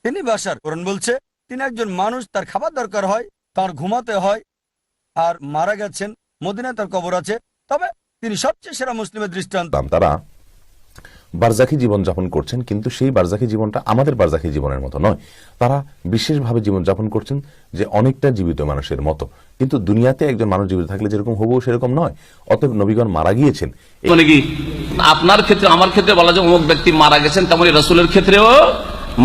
তিনি বাশার। কোরআন বলছে তিনি একজন মানুষ, তার খাবার দরকার হয়, তার ঘুমাতে হয়, আর মারা গেছেন, মদিনায় তার কবর আছে। তবে তিনি সবচেয়ে সেরা মুসলিমের দৃষ্টান্ত। তারা বারজাখী জীবন যাপন করছেন, কিন্তু সেই বারজাখী জীবনটা আমাদের বারজাখী জীবনের মতো নয়। তারা বিশেষভাবে জীবন যাপন করছেন যে অনেকটা জীবিত মানুষের মতো, কিন্তু দুনিয়াতে একজন মানুষ জীবিত থাকলে যেরকম হবো সেরকম নয়। অতএব নবীগণ মারা গিয়েছেন। মানে কি আপনার ক্ষেত্রে আমার ক্ষেত্রে বলা যায় অমুক ব্যক্তি মারা গেছেন, তেমনি রাসূলের ক্ষেত্রেও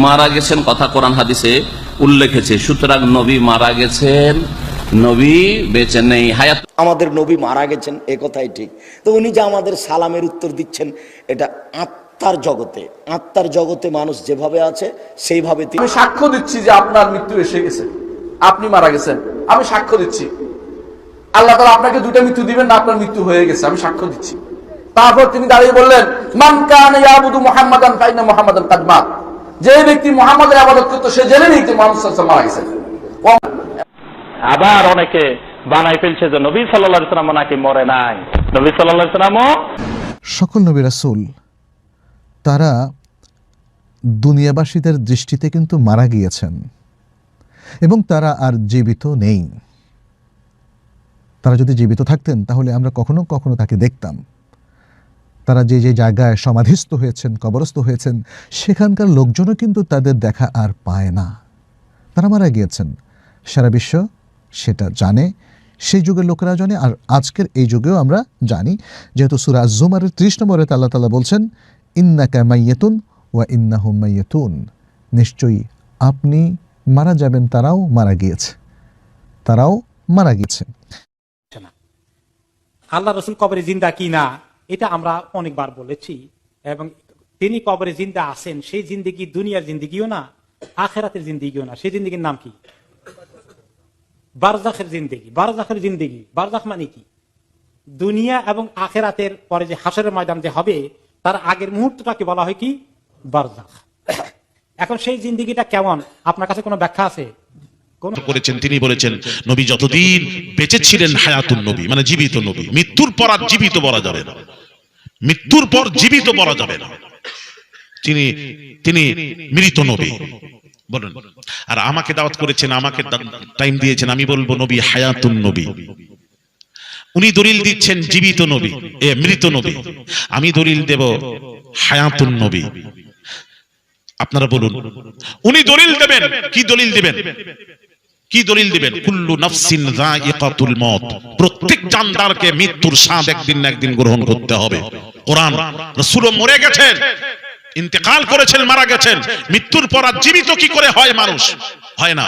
মারা গেছেন, কথা কোরআন হাদিসে উল্লেখ আছে। সুতরাং নবী মারা গেছেন, নবী বেঁচে নেই। হায়াত আমাদের নবী মারা গেছেন, এ কথাই ঠিক। তো উনি যে আমাদের সালামের উত্তর দিচ্ছেন, এটা আত্মার জগতে, আত্মার জগতে মানুষ যেভাবে আছে সেইভাবে আমি সাক্ষ্য দিচ্ছি যে আপনার মৃত্যু এসে গেছে, আপনি মারা গেছেন, আমি সাক্ষ্য দিচ্ছি। আল্লাহ তাআলা আপনাকে দুইটা মৃত্যু দিবেন না, আপনার মৃত্যু হয়ে গেছে, আমি সাক্ষ্য দিচ্ছি। তারপর তিনি দাঁড়িয়ে বললেন, মান কানা ইয়াবুদু মুহাম্মাদান ফাইন্না মুহাম্মাদান কাদ মাত। যে ব্যক্তি মুহাম্মাদের ইবাদত করত সে জেনে নিত মুহাম্মদ সাল্লাল্লাহু আলাইহি ওয়াসাল্লাম মারা গেছেন। আবার অনেকে বানাই ফেলছে যে নবী সাল্লাল্লাহু আলাইহি ওয়াসাল্লাম নাকি মরে নাই। নবী সাল্লাল্লাহু আলাইহি ওয়াসাল্লামও সকল নবী রাসূল তারা দুনিয়াবাসীদের দৃষ্টিতে কিন্তু মারা গিয়েছেন এবং তারা আর জীবিত নেই। তারা যদি জীবিত থাকতেন তাহলে আমরা কখনো কখনো তাকে দেখতাম। তারা যে যে জায়গায় সমাধিস্থ হয়েছেন, কবরস্থ হয়েছেন, সেখানকার লোকজনও কিন্তু তাদের দেখা আর পায় না। তারা মারা গিয়েছেন, সারা বিশ্ব সেটা জানে, সেই যুগের লোকেরা জানে, আর আজকের এই যুগেও আমরা জানি। যেহেতু সূরা আজ-জুমারের 30 নম্বরে আল্লাহ তাআলা বলছেন, ইন্নাকা মাইয়াতুন ওয়া ইন্নাহুম মাইয়াতুন, নিশ্চয়ই আপনি মারা যাবেন, তারাও মারা গিয়েছে, তারাও মারা গিয়েছে। আল্লাহ রসুল কবরে জিন্দা কি না এটা আমরা অনেকবার বলেছি, এবং তিনি কবরে জিন্দা আছেন। সেই জিন্দেগি দুনিয়ার জিন্দেগিও না, আখেরাতের জিন্দেগিও না। সেই জিন্দেগির নাম কি? বারজাখের জিন্দেগি। বারজাখের জিন্দেগি, বারজাখ মানে কি? দুনিয়া এবং আখেরাতের পরে যে হাসরের ময়দান যে হবে, তার আগের মুহূর্তটাকে বলা হয় কি? বারজাখ। এখন সেই জিন্দেগিটা কেমন, আপনার কাছে কোনো ব্যাখ্যা আছে? করেছেন তিনি বলেছেন নবী যতদিন বেঁচে ছিলেন হায়াতুন নবী, মানে জীবিত নবী। মৃত্যুর পর আর জীবিত বলা যাবে না, মৃত্যুর পর জীবিত বলা যাবে না, তিনি তিনি মৃত নবী বলেন। আর আমাকে দাওয়াত করেছেন, আমাকে টাইম দিয়েছেন, আমি বলবো নবী হায়াতুন নবী। উনি দলিল দিচ্ছেন জীবিত নবী, মৃত নবী, আমি দলিল দেব হায়াতুন নবী। আপনারা বলুন, উনি দলিল দেবেন কি? দলিল দিবেন কি? দলিল দিবেন কুল্লু নাফসিন যায়িকাতুল মউত, প্রত্যেক জানদারকে মৃত্যুর স্বাদ একদিন না একদিন গ্রহণ করতে হবে। কোরআন। রাসূল মরে গেছেন, ইন্তেকাল করেছেন, মারা গেছেন, মৃত্যুর পর আর জীবিত কি করে হয়? মানুষ হয় না,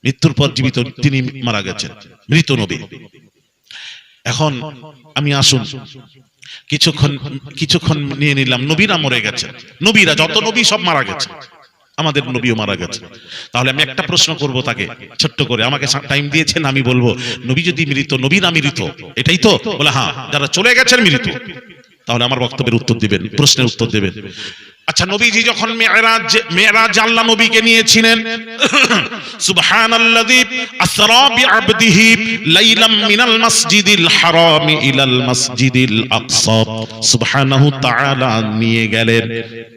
মৃত্যুর পর জীবিত তিনি মারা গেছেন, মৃত নবী। এখন আমি আসুন কিছুক্ষণ নিয়ে নিলাম, নবীরা মরে গেছে, নবীরা যত নবী সব মারা গেছে, আমাদের নবীও মারা গেছে। তাহলে আমি একটা প্রশ্ন করব তাকে ছোট্ট করে, আমাকে টাইম দিয়েছেন, আমি বলবো নবী যদি মৃত, নবী না মৃত, এটাই তো বলে? হ্যাঁ, যারা চলে গেছেন মৃত। তাহলে আমার বক্তব্যের উত্তর দিবেন, প্রশ্নের উত্তর দেবেন। আচ্ছা, নবীজি যখন মেরাজ আল্লাহ নবীকে নিয়েছিলেন, সুবহানাল্লাযী আসরা বিআবদিহি লাইলাম মিনাল মাসজিদিল হারাম ইলাল মাসজিদিল আকসা, সুবহানাহু তাআলা নিয়ে গেলেন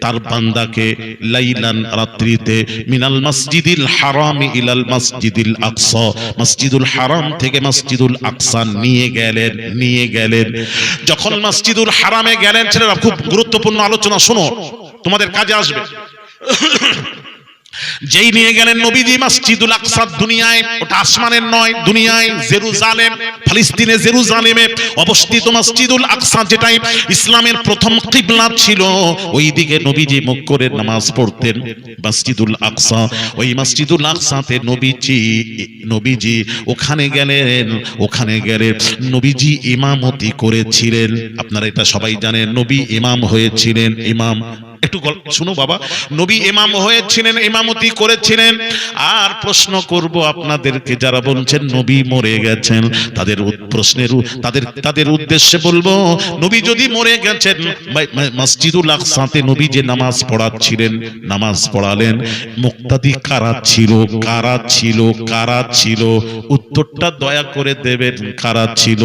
তার বান্দাকে লাইলান, রাত্রিতে, মিনাল মাসজিদিল হারাম ইলাল মাসজিদিল আকসা, মসজিদুল হারাম থেকে মসজিদুল আকসা নিয়ে গেলেন। যখন মসজিদুল হারামে গেলেন, ছেলেরা খুব গুরুত্বপূর্ণ আলোচনা শোনো, তোমাদের কাজে আসবে। যেই নিয়ে গেলেন নবীজি মসজিদুল আকসা, দুনিয়ায়, ওটা আসমানের নয়, দুনিয়ায় জেরুজালেম, ফিলিস্তিনে জেরুজালেমে অবস্থিত মসজিদুল আকসা, যেটাই ইসলামের প্রথম কিবলা ছিল, ওই দিকে নবীজি মুখ করে নামাজ পড়তেন। মসজিদুল আকসা, ওই মসজিদুল আকসাতে নবীজি ওখানে গেলেন নবীজি ইমামতি করেছিলেন। আপনারা এটা সবাই জানেন, নবী ইমাম হয়েছিলেন। ইমাম, একটু শুনো বাবা, নবী ইমাম হয়েছিলেন, ইমামতি করেছিলেন। আর প্রশ্ন করব আপনাদেরকে, যারা বলছেন নবী মরে গেছেন, তাদের উদ্দেশ্যে বলবো, নবী যদি মরে গেছেন, মসজিদুল আকসাতে নবী যে নামাজ পড়াচ্ছিলেন, নামাজ পড়ালেন, মুক্তাদি কারা ছিল? উত্তরটা দয়া করে দেবেন, কারা ছিল?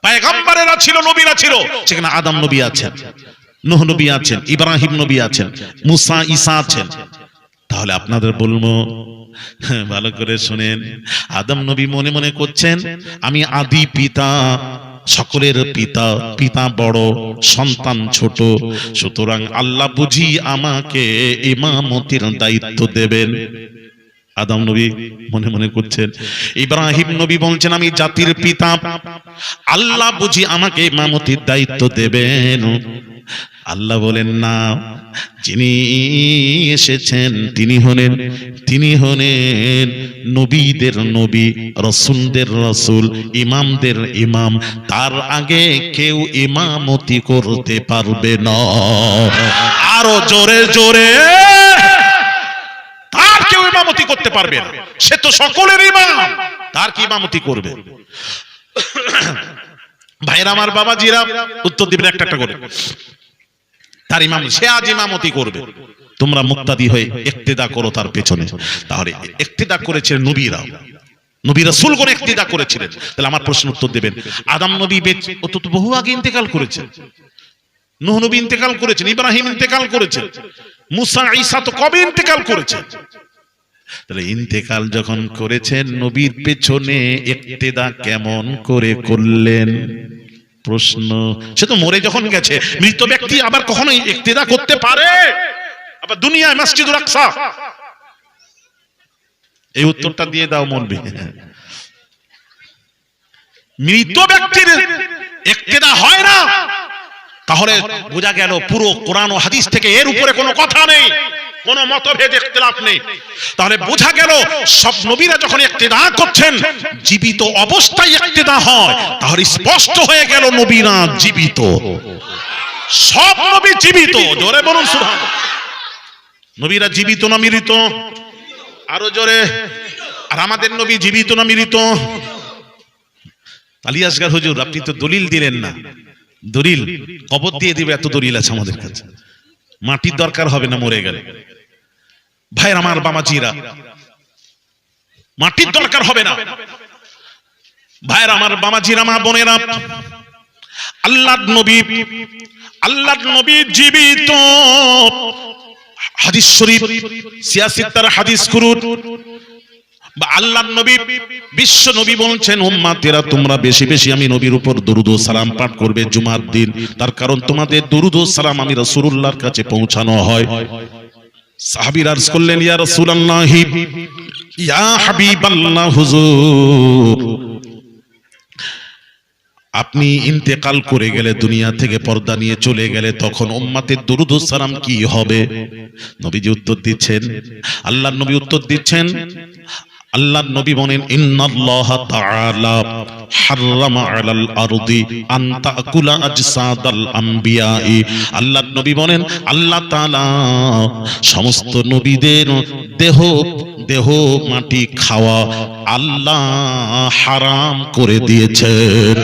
পয়গম্বরেরা ছিল, নবীরা ছিল, সেখানে আদম নবী আছেন, নূহ নবী আছেন, ইব্রাহিম নবী আছেন, মুসা ঈসা আছেন। তাহলে আপনাদের বলবো, ভালো করে শুনেন, আদম নবী মনে মনে করছেন আমি আদি পিতা, সকলের পিতা, পিতা বড়, সন্তান ছোট, সুতরাং আল্লাহ বুঝি আমাকে ইমামতির দায়িত্ব দেবেন। আদম নবী মনে মনে করছেন। ইব্রাহিম নবী বলছেন আমি জাতির পিতা, আল্লাহ বুঝি আমাকে ইমামতির দায়িত্ব দেবেন। আল্লাহ বলেন না, যিনি এসেছেন তিনি হলেন নবীদের নবী, রাসূলদের রাসূল, ইমামদের ইমাম। তার আগে কেউ ইমামতি করতে পারবে না। আরো জোরে জোরে, তার কেউ ইমামতি করতে পারবে না, সে তো সকলের ইমাম, তার কি ইমামতি করবে? ভাইরা আমার, বাবাজিরা উত্তর দিবেন একটা একটা করে। তার ইমাম, সে আজ ইমামতি করবে, তোমরা মুক্তাদি হয়ে ইক্তেদা করো তার পেছনে। তাহলে ইক্তেদা করেছে নবীরা, নবী রাসূলগণ ইক্তেদা করেছিলেন। তাহলে আমার প্রশ্ন উত্তর দেবেন, আদম নবী ও তো বহু আগে ইন্তেকাল করেছেন, নূহ নবী ইন্তেকাল করেছেন, ইব্রাহিম ইন্তেকাল করেছেন, মুসা ঈসা তো কবে ইন্তেকাল করেছেন? তাহলে ইন্তেকাল যখন করেছেন, নবীর পেছনে ইক্তেদা কেমন করে করলেন? প্রশ্ন, সে তো মরে যখন গেছে, মৃত ব্যক্তি আবার কখনো ইক্তেদা করতে পারে? আবার দুনিয়ায় মসজিদুল আকসা, এই উত্তরটা দিয়ে দাও মৌলভী। মৃত ব্যক্তির ইক্তেদা হয় না, তাহলে বোঝা গেল পুরো কোরআন ও হাদিস থেকে এর উপরে কোনো কথা নেই, কোন মতভেদ ইখতিলাফ নেই। তাহলে বোঝা গেল সব নবীরা যখন ইক্তেদা করছেন, জীবিত অবস্থায় ইক্তেদা হয়। তাহলে স্পষ্ট হয়ে গেল নবীরা জীবিত, সব নবী জীবিত। জোরে বলুন সুবহানাল্লাহ। নবীরা জীবিত না মৃত? আরো জোরে। আর আমাদের নবী জীবিত না মৃত? আলিয়াসগার হুজুর, আপনি তো দলিল দিলেন না। দলিল কবর দিয়ে দিবে, এত দলিল আছে আমাদের কাছে, মাটির দরকার হবে না মরে গেলে। ভাইরা আমার, বাবাজিরা, মাটির দরকার হবে না। ভাইরা আমার, বাবাজিরা, মা বোনেরা, আল্লাহর নবী জীবিত। হাদিস শরীফ সিয়াসিত্তার হাদিস করুন, বা আল্লাহর নবী, বিশ্ব নবী বলছেন উম্মতেরা তোমরা বেশি বেশি আমি নবীর উপর দরুদ ও সালাম পাঠ করবে জুমার দিন। তার কারণ তোমাদের দরুদ ও সালাম আমি রাসূলুল্লাহর কাছে পৌঁছানো হয়। সাহাবীরা আরজ করলেন, ইয়া রাসূলুল্লাহ, ইয়া হাবিবাল্লাহ, হুজুর আপনি ইন্তেকাল করে গেলে, দুনিয়া থেকে পর্দা নিয়ে চলে গেলে, তখন উম্মতের দরুদ ও সালাম কি হবে? নবীজি উত্তর দিচ্ছেন, আল্লাহর নবী উত্তর দিচ্ছেন, আল্লাহর নবী বলেন ইন্নাল্লাহ তাআলা হারামা আলাল আরদি আন তাকুলা আজসাদাল আমবিয়াই। আল্লাহর নবী বলেন আল্লাহ তাআলা সমস্ত নবীদের দেহ মাটি খাওয়া আল্লাহ হারাম করে দিয়েছেন।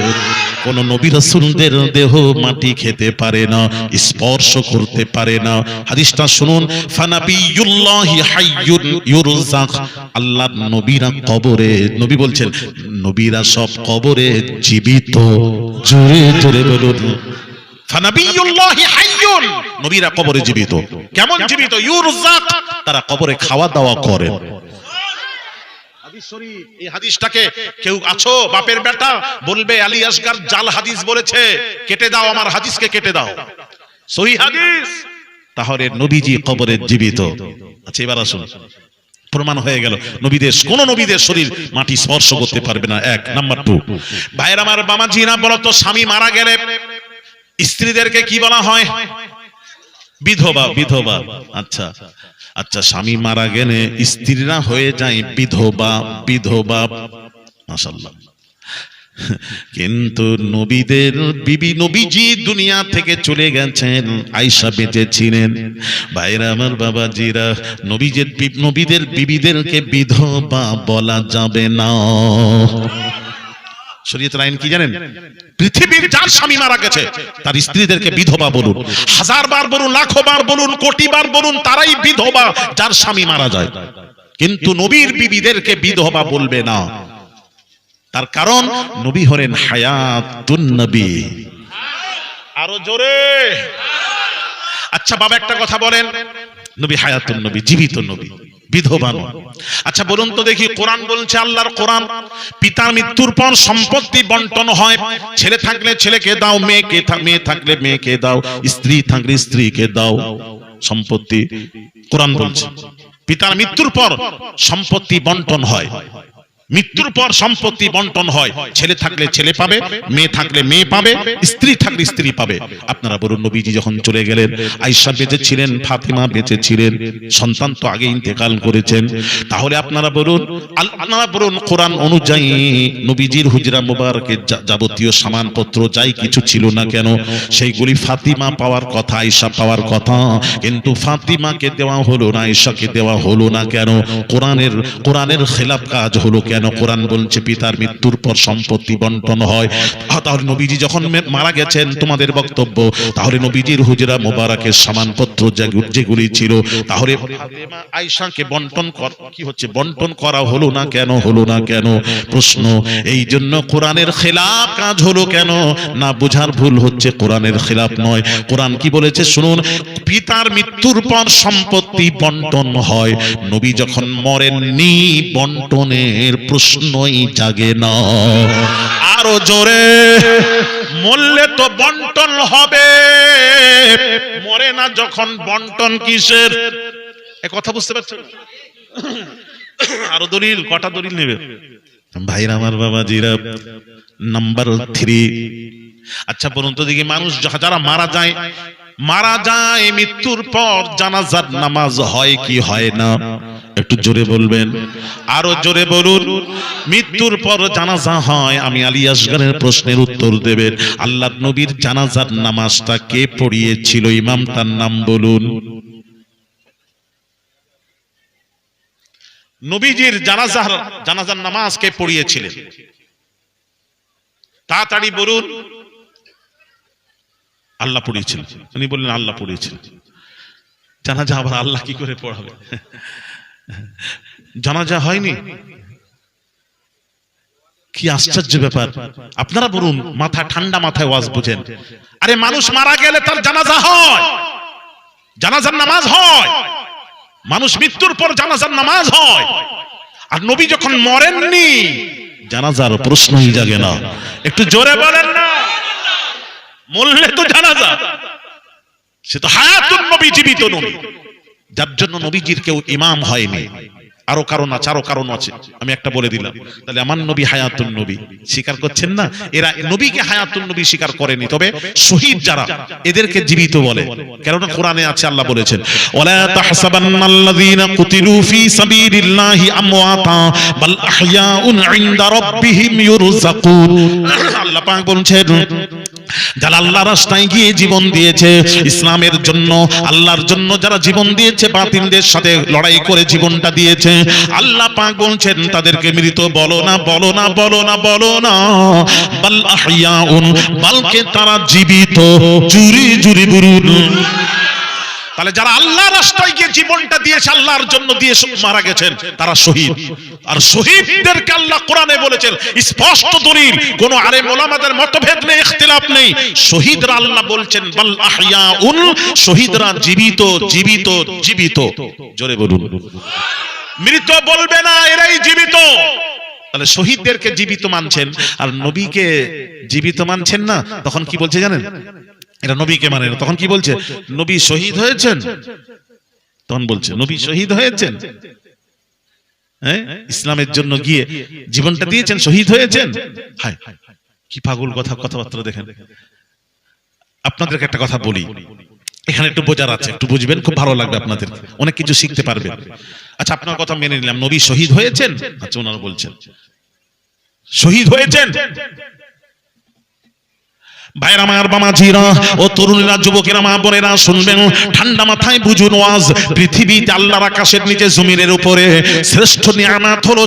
কোন নবী রাসূলদের দেহ মাটি খেতে পারে না, স্পর্শ করতে পারে না। হাদিসটা শুনুন, ফানাবিয়ুল্লাহি হাইয়ুন ইউরযাক। আল্লাহর নবীরা কবরে, নবী বলছেন নবীরা সব কবরে জীবিত। জোরে জোরে বলুন, ফানাবিয়ুল্লাহি হাইয়ুন, নবীরা কবরে জীবিত। কেমন জীবিত? ইউরযাক, তারা কবরে খাওয়া দাওয়া করে। এই হাদিসটাকে কেউ আছো বাপের বেটা বলবে আলী আসগার জাল হাদিস বলেছে, কেটে দাও, আমার হাদিসকে কেটে দাও, সহিহ হাদিস। তাহলে নবীজি কবরে জীবিত। আচ্ছা, এবার আসুন, প্রমাণ হয়ে গেল কোন নবীদের শরীর মাটি স্পর্শ করতে পারবে না। এক নাম্বার 2, ভাইয়ের আমার, বামাজিনা, বলতো স্বামী মারা গেলে স্ত্রীদেরকে কি বলা হয়? বিধবা। বিধবা, আচ্ছা আচ্ছা, স্বামী মারা গেলে স্ত্রীরা হয়ে যায় বিধবা। বিধবা, মাশাআল্লাহ। কিন্তু নবীদের বিবি, নবীজি দুনিয়া থেকে চলে গেছেন, আয়েশা বেঁচে ছিলেন। ভাইরা আমার, বাবাজিরা, নবীদের বিবিদেরকে বিধবা বলা যাবে না। শরীয়তের আইন কি জানেন? পৃথিবীর যার স্বামী মারা গেছে তার স্ত্রীদেরকে বিধবা বলুন, 1000 বার বলুন, লাখো বার বলুন, কোটি বার বলুন, তারাই বিধবা যার স্বামী মারা যায়। কিন্তু নবীর বিবিদেরকে বিধবা বলবে না। তার কারণ নবী হলেন হায়াতুন নবী। আরো জোরে, আচ্ছা বাবা একটা কথা বলেন, নবী হায়াতুন নবী, জীবিত নবী, বিধবা নয়। আচ্ছা বলুন তো দেখি, কোরআন বলছে, আল্লাহর কোরআন, পিতার মৃত্যুর পর সম্পত্তি বন্টন হয়। ছেলে থাকলে ছেলেকে দাও, মেয়ে থাকলে মেয়েকে দাও, স্ত্রী থাকলে স্ত্রীকে দাও সম্পত্তি। কোরআন বলছে পিতার মৃত্যুর পর সম্পত্তি বন্টন হয়, মৃত্যুর পর সম্পত্তি বন্টন হয়। ছেলে থাকলে ছেলে পাবে, মেয়ে থাকলে মেয়ে পাবে, স্ত্রী থাকলে স্ত্রী পাবে। আপনারা বলুন, নবীজি যখন চলে গেলেন, আয়েশা বেঁচে ছিলেন, ফাতিমা বেঁচে ছিলেন, সন্তান তো আগে ইন্তেকাল করেছেন। তাহলে আপনারা বলুন কোরআন অনুযায়ী নবীজির হুজরা মুবারকের যাবতীয় সামানপত্র যাই কিছু ছিল না কেন, সেইগুলি ফাতিমা পাওয়ার কথা, আয়েশা পাওয়ার কথা, কিন্তু ফাতিমাকে দেওয়া হলো না, আয়েশাকে দেওয়া হলো না কেন? কোরআনের খেলাফ কাজ হলো কেন? কোরআন বলছে পিতার মৃত্যুর পর সম্পত্তি বন্টন হয়। তাহলে নবীজি যখন মারা গেছেন, তোমাদের বক্তব্য, তাহলে নবীজির হুজরা মোবারকের সামানপত্র যেগুলি ছিল, তাহলে ফাতেমা আয়েশাকে বন্টন করা হলো না কেন? হলো না কেন? প্রশ্ন এই জন্য, কোরআনের খেলাফ কাজ হলো কেন? না, বোঝার ভুল হচ্ছে, কোরআনের খেলাফ নয়। কোরআন কি বলেছে শুনুন, পিতার মৃত্যুর পর সম্পত্তি বন্টন হয়। নবী যখন মরেননি, বন্টনের প্রশ্নই জাগে না। আরো জোরে, মরলে তো বন্টন হবে, মরে না যখন, বন্টন কিসের? এ কথা বুঝতে পারছেন? আরো দলিল, কটা দলিল নেবে ভাইরা আমার, বাবাজিরা? নাম্বার 3। আচ্ছা বলুন তো দেখি, মানুষ যারা মারা যায় মৃত্যুর পর জানাজার নামাজ হয় কি হয় না? একটু জোরে বলবেন, আরো জোরে বলুন। মৃত্যুর পর জানাজা হয়। আমি আলী আসগরের প্রশ্নের উত্তর দেবেন। আল্লাহর নবীর জানাজার নামাজটা কে পড়িয়েছিল? ইমামটার নাম বলুন। নবীজির জানাজার নামাজ কে পড়িয়েছিলেন? তাড়াতাড়ি বলুন। আল্লাহ পড়িয়েছিলেন। উনি বললেন আল্লাহ পড়িয়েছিলেন। জানাজা আবার আল্লাহ কি করে পড়াবে? জানাজা হয়নি? কি আশ্চর্য ব্যাপার! আপনারা বলুন, ঠান্ডা মাথায় ওয়াজ বুঝেন। আরে মানুষ মারা গেলে তার জানাজা হয়, জানাজার নামাজ হয়। মানুষ মৃত্যুর পর জানাজার নামাজ হয়। আর নবী যখন মরেননি, জানাজার প্রশ্নই জাগে না। একটু জোরে বলেন না। মরলে তো জানাজা, সে তো হায়াতুন নবী, জীবিত নবী, যার জন্য নবীজির কেউ ইমাম হয়নি। আরো কারণ আছে, আমি একটা বলে দিলাম। তাহলে আমার নবী হায়াতুন নবী স্বীকার করছেন না? এরা নবীকে হায়াতুন নবী স্বীকার করেনি, তবে শহীদ যারা, এদেরকে জীবিত বলে। কারণ কোরআনে আছে, আল্লাহ বলেছেন, ওয়ালা তাহসাবান্নাল্লাযীনা কুতিলু ফী সাবিলিল্লাহি আমওয়াতা বাল আহইয়াউন ইনদা রাব্বিহিম ইউরযাকুন। আল্লাহ পাক বলছেন, যারা আল্লাহর রাস্তায় গিয়ে জীবন দিয়েছে, ইসলামের জন্য, আল্লাহর জন্য যারা জীবন দিয়েছে, বাতিলদের সাথে লড়াই করে জীবনটা দিয়েছে, আল্লাহ পাক বলছেন তাদেরকে মৃত বলো না, বলো না, বলো না, বলো না, বাল আহইয়াউন, বলকে তারা জীবিত। জুরি জুরি বলুন। তাহলে যারা আল্লাহর রাস্তায় গিয়ে জীবনটা দিয়েছে, আল্লাহর জন্য দিয়ে মারা গেছেন, তারা শহীদ। আর শহীদদেরকে আল্লাহ কোরআনে বলেছেন, স্পষ্ট দলিল, কোন আলেম ওলামাদের মতভেদ নেই, ইখতিলাফ নেই। শহীদরা আল্লাহ বলছেন বাল আহইয়াউন, শহীদরা জীবিত, জীবিত, জীবিত। জোরে বলুন। মৃত বলবে না, এরাই জীবিত। তাহলে শহীদদেরকে জীবিত মানছেন, আর নবীকে জীবিত মানছেন না। তখন কি বলছে জানেন? এরা নবীকে মানে না। তখন কি বলছে? নবী শহীদ হয়েছেন। তখন বলছে নবী শহীদ হয়েছেন, হ্যাঁ, ইসলামের জন্য গিয়ে জীবনটা দিয়েছেন, শহীদ হয়েছেন। হায়, কি পাগল কথাবার্তা দেখেন। আপনাদেরকে একটা কথা বলি, এখানে একটু বোঝার আছে, একটু বুঝবেন, খুব ভালো লাগবে, আপনাদের অনেক কিছু শিখতে পারবেন। আচ্ছা, আপনার কথা মেনে নিলাম, নবী শহীদ হয়েছেন। আচ্ছা, ওনারা বলছেন শহীদ হয়েছেন। ভাইরা আমার, বামাজিরা ও তরুণীরা, যুবকেরা, মা বোনেরা শুনবেন, ঠান্ডা মাথায় বুঝুন ওয়াজ। পৃথিবীতে আল্লাহর আকাশের নিচে জমিনের উপরে শ্রেষ্ঠ নিয়ামত হলো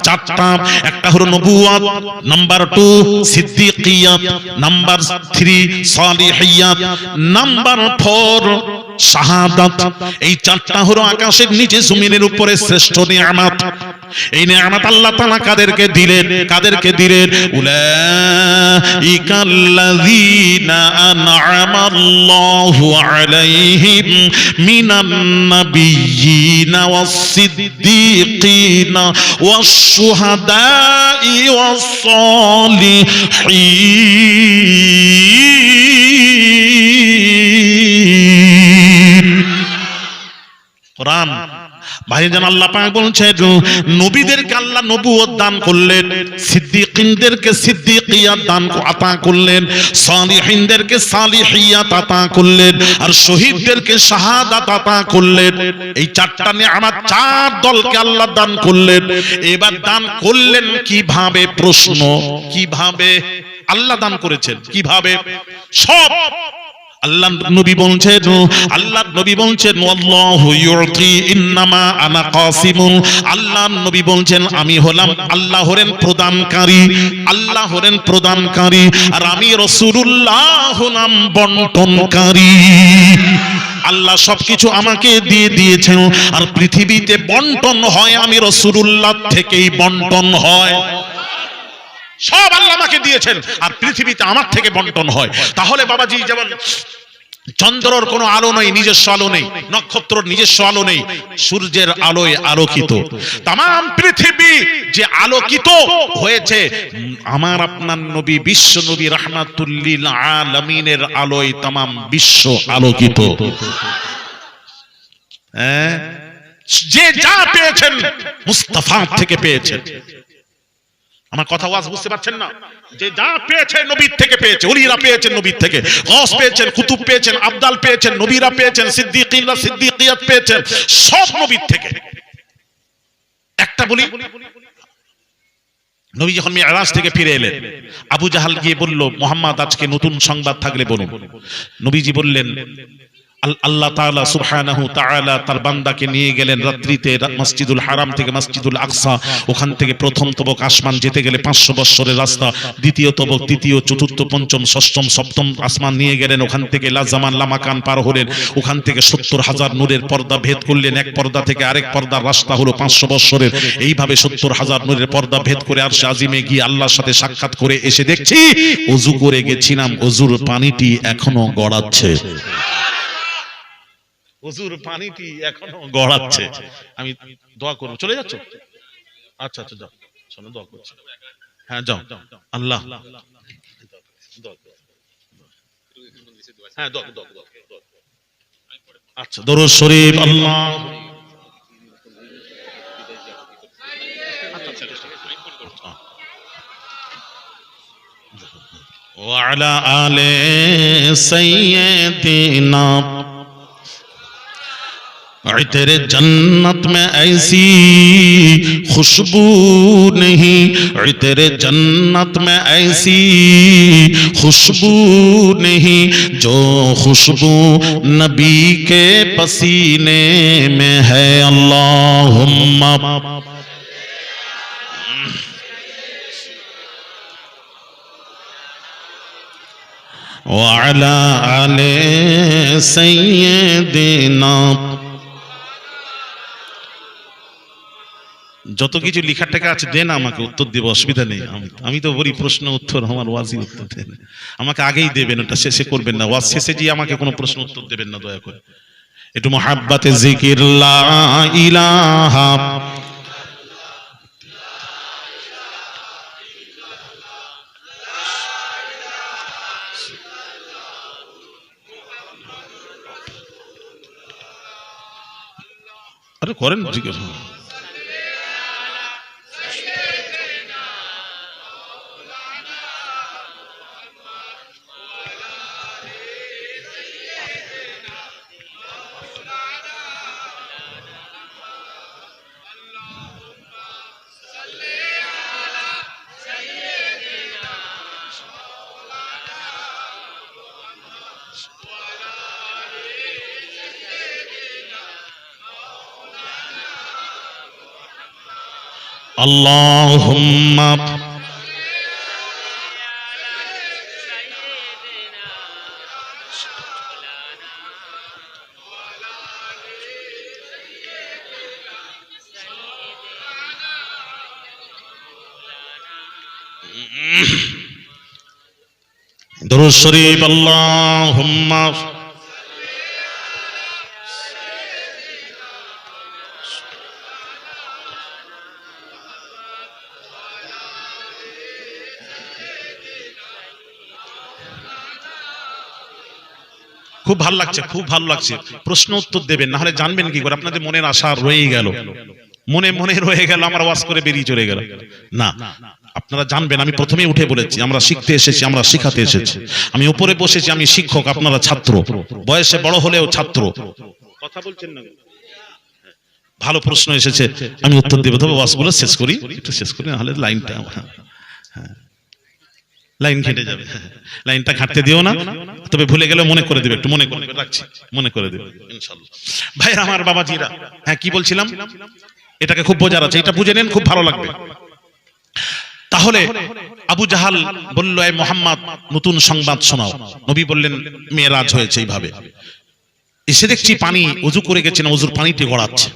চারটা। একটা হলো নবুয়ত, নাম্বার 2 সিদ্দিকিয়াত, নাম্বার 3 সালিহিয়াত, নাম্বার 4 শাহাদাত। এই চারটা হলো আকাশের নিচে জমিনের উপরে শ্রেষ্ঠ নিয়ামত। এই নেয়ামত আল্লাহ তাআলা কাদেরকে দিলেন? কাদেরকে দিলেন? উলাইকাল্লাযীনা আন'আমাল্লাহু আলাইহিম মিনান নাবিয়্যিনা ওয়াস-সিদ্দীকিনা ওয়াশ-শুহাদা'i ওয়াস-সালিহিন। কোরআন ভাইজান আল্লাহ পাক বলছেন নবীদেরকে আল্লাহ নবুয়ত দান করলেন, সিদ্দিকিনদেরকে সিদ্দিকিয়াত দান আতা করলেন, সালিহিনদেরকে সালিহিয়াত আতা করলেন, আর শহীদদেরকে শাহাদাত আতা করলেন। এই চারটা নিয়ামত চার দলকে আল্লাহ দান করলেন। এবার দান করলেন কিভাবে? প্রশ্ন, কিভাবে আল্লাহ দান করেছেন? কিভাবে? সব আল্লাহ নবী বলছেন, আল্লাহ নবী বলছেন আল্লাহু ইউতি ইন্নামা আনা কাসিমুন। আল্লাহ নবী বলছেন আমি হলাম, আল্লাহ হলেন প্রদানকারী, আল্লাহ হলেন প্রদানকারী, আর আমি রাসূলুল্লাহ হলাম বন্টনকারী। আল্লাহ সবকিছু আমাকে দিয়ে দিয়েছেন, আর পৃথিবীতে বন্টন হয় আমি রাসূলুল্লাহ থেকেই বন্টন হয়। সব আল্লাহ আমাকে দিয়েছেন, আর পৃথিবীতে আমার থেকে বন্টন হয়। তাহলে বাবাজি, যেমন চন্দ্রর কোনো আলো নেই, নিজস্ব আলো নেই, নক্ষত্রর নিজস্ব আলো নেই, সূর্যের আলোয় আলোকিত তাম পৃথিবী যে আলোকিত হয়েছে, আমার আপনার নবী বিশ্ব নবী রাহমাতুল লিল আলামিনের আলোয় তাম বিশ্ব আলোকিত। যে যা পেয়েছেন মুস্তাফা থেকে পেয়েছেন। আমার কথা ওয়াজ বুঝতে পারছেন না? যে যা পেয়েছে নবীর থেকে পেয়েছে, ওলিরা পেয়েছেন নবীর থেকে, গওস পেয়েছেন, কুতুব পেয়েছেন, আবদাল পেয়েছেন, নবীরা পেয়েছেন, সিদ্দিকীনরা সিদ্দিকিয়াত পেয়েছেন, সব নবীর থেকে। একটা বলি, নবী যখন মিরাজ থেকে ফিরে এলেন, আবু জাহাল গিয়ে বলল মুহাম্মদ আজকে নতুন সংবাদ থাকলে বলুন। নবীজি বললেন আল্লাহ তাআলা সুবহানাহু তাআলা তার বান্দাকে নিয়ে গেলেন রাত্রিতে মসজিদুল হারাম থেকে মসজিদুল আকসা। ওখান থেকে প্রথম তবক আসমান যেতে গেলে 500 বৎসরের রাস্তা, দ্বিতীয় তবক, তৃতীয়, চতুর্থ, পঞ্চম, ষষ্ঠম, সপ্তম আসমান নিয়ে গেলেন। ওখান থেকে লা জামান লা মাকান পার হলেন। ওখান থেকে 70,000 নূরের পর্দা ভেদ করলেন। এক পর্দা থেকে আরেক পর্দার রাস্তা হলো 500 বৎসরের। এইভাবে 70,000 নূরের পর্দা ভেদ করে আরশে আজিমে গিয়ে আল্লাহর সাথে সাক্ষাৎ করে এসে দেখছি ওযু করে গেছিলাম, ওযুর পানিটি এখনো গড়াচ্ছে। ওযুর পানিটি এখনো গড়াচ্ছে। আমি দোয়া করব। চলে যাচ্ছ? আচ্ছা আচ্ছা, যাও, শোনো, দোয়া করছি। হ্যাঁ যাও। আল্লাহ, হ্যাঁ দোয়া। আচ্ছা, দরুদ শরীফ। আল্লাহ ওয়া আলা আলি সাইয়্যিদিনা तेरे जन्नत में ऐसी खुशबू नहीं, तेरे जन्नत में ऐसी खुशबू नहीं जो खुशबू नबी के पसीने में है। अल्लाहुम्मा व अला आले सय्यिदिना। যত কিছু লিখার টাকা আছে দেন, আমাকে উত্তর দেব, অসুবিধা নেই। আমি তো বলি প্রশ্ন উত্তর, আমার ওয়াজি উত্তর দেন, আমাকে আগেই দেবেন, ওটা শেষে করবেন না। ওয়াজ শেষে গিয়ে আমাকে কোনো প্রশ্ন উত্তর দেবেন না, দয়া করে। একটু মুহাব্বতে জিকির লা ইলাহা। আরে করেন জিকির। আল্লাহুম্মা দরুদ শরীফ আল্লাহুম্মা খুব ভালো লাগছে, খুব ভালো লাগছে। প্রশ্ন উত্তর দেবেন, না হলে জানবেন কি করে? আপনাদের মনের আশা রয়ে গেল, মনে মনে রয়ে গেল, আমার ওয়াজ করে বেরিয়ে চলে গেল না। আপনারা জানবেন, আমি প্রথমেই উঠে বলেছি আমরা শিখতে এসেছি, আমরা শিখাতে এসেছি। আমি উপরে বসেছি, আমি শিক্ষক, আপনারা ছাত্র, বয়সে বড় হলেও ছাত্র। কথা বলছেন না? ভালো প্রশ্ন এসেছে, আমি উত্তর দেবো। তবে ওয়াজগুলো শেষ করি, একটু শেষ করি, নাহলে লাইনটা লাইন কেটে যাবে। লাইনটা কাটতে দিও না, তবে ভুলে গেলে মনে করে দেবে, একটু মনে করে রাখছি, মনে করে দেবে ইনশাআল্লাহ। ভাইরা আমার, বাবাজিরা, হ্যাঁ কি বলছিলাম, এটাকে খুব বোঝার আছে, এটা বুঝে নেন, খুব ভালো লাগবে। তাহলে আবু জাহাল বলল, এ মুহাম্মদ নতুন সংবাদ শোনাও। নবী বললেন মেরাজ হয়েছে এইভাবে। এসে দেখছি পানি, ওযু করে গেছেন, ওযুর পানিটি গড়াচ্ছে।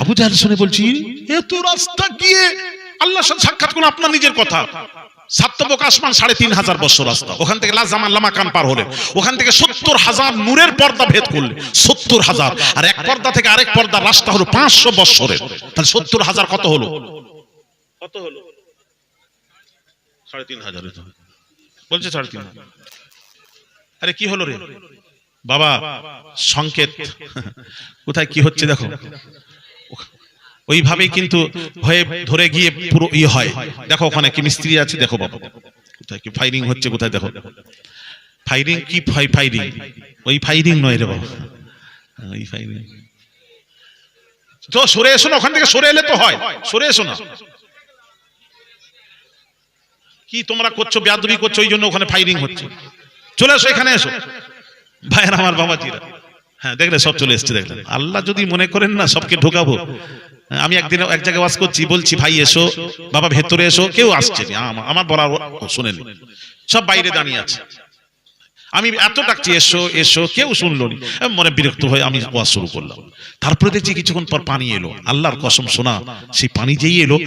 আবু জাহাল শুনে বলছি, এত রাস্তা গিয়ে আল্লাহর সাথে সাক্ষাৎ করুন, আপনার নিজের কথা। সাতবক আসমান 3500 বছর রাস্তা, ওখান থেকে লাজামান লামাকান পার হলে, ওখান থেকে 70,000 নূরের পর্দা ভেদ করলে, 70,000, আর এক পর্দা থেকে আরেক পর্দার রাস্তা হলো 500 বছরের। তাহলে 70,000 কত হলো? কত হলো? 3500 বলছে 3500। আরে কি হলো রে বাবা? সংকেত কোথায় কি হচ্ছে দেখো। ওইভাবেই কিন্তু হয়ে ধরে গিয়ে পুরো হয়। দেখো ওখানে কি মিস্ত্রি আছে, দেখো বাবা কোথায় কি ফায়ারিং হচ্ছে, কোথায় দেখো ফায়ারিং। কি ফায়ারিং? ওই ফায়ারিং নয় রে বাবা, ওই ফায়ারিং তো সরে এসো না, ওখান থেকে সরে এলে তো হয়, সরে এসো না। কি তোমরা করছো, বেয়াদবি করছো, ওই জন্য ওখানে ফায়ারিং হচ্ছে। চলে এসো, এখানে এসো ভাইয়ের আমার, বাবাজিরা। হ্যাঁ দেখলে সব চলে এসছে, দেখলেন। আল্লাহ যদি মনে করেন না সবকে ঢোকাবো। আমি একদিন এক জায়গায় ওয়াজ করছি, বলছি ভাই এসো, বাবা ভেতরে এসো, কেউ আসছে না, আমার বলার শুনেনি, সব বাইরে দাঁড়িয়ে আছে। আমি এত ডাকছি এসো এসো, কেউ শুনলো না। মনে বিরক্ত হয়ে আমি ওয়াজ শুরু করলাম। তারপরে দেখছি কিছুক্ষণ পর পানি এলো, আল্লাহর কসম শোনা, সেই পানি যেই এলো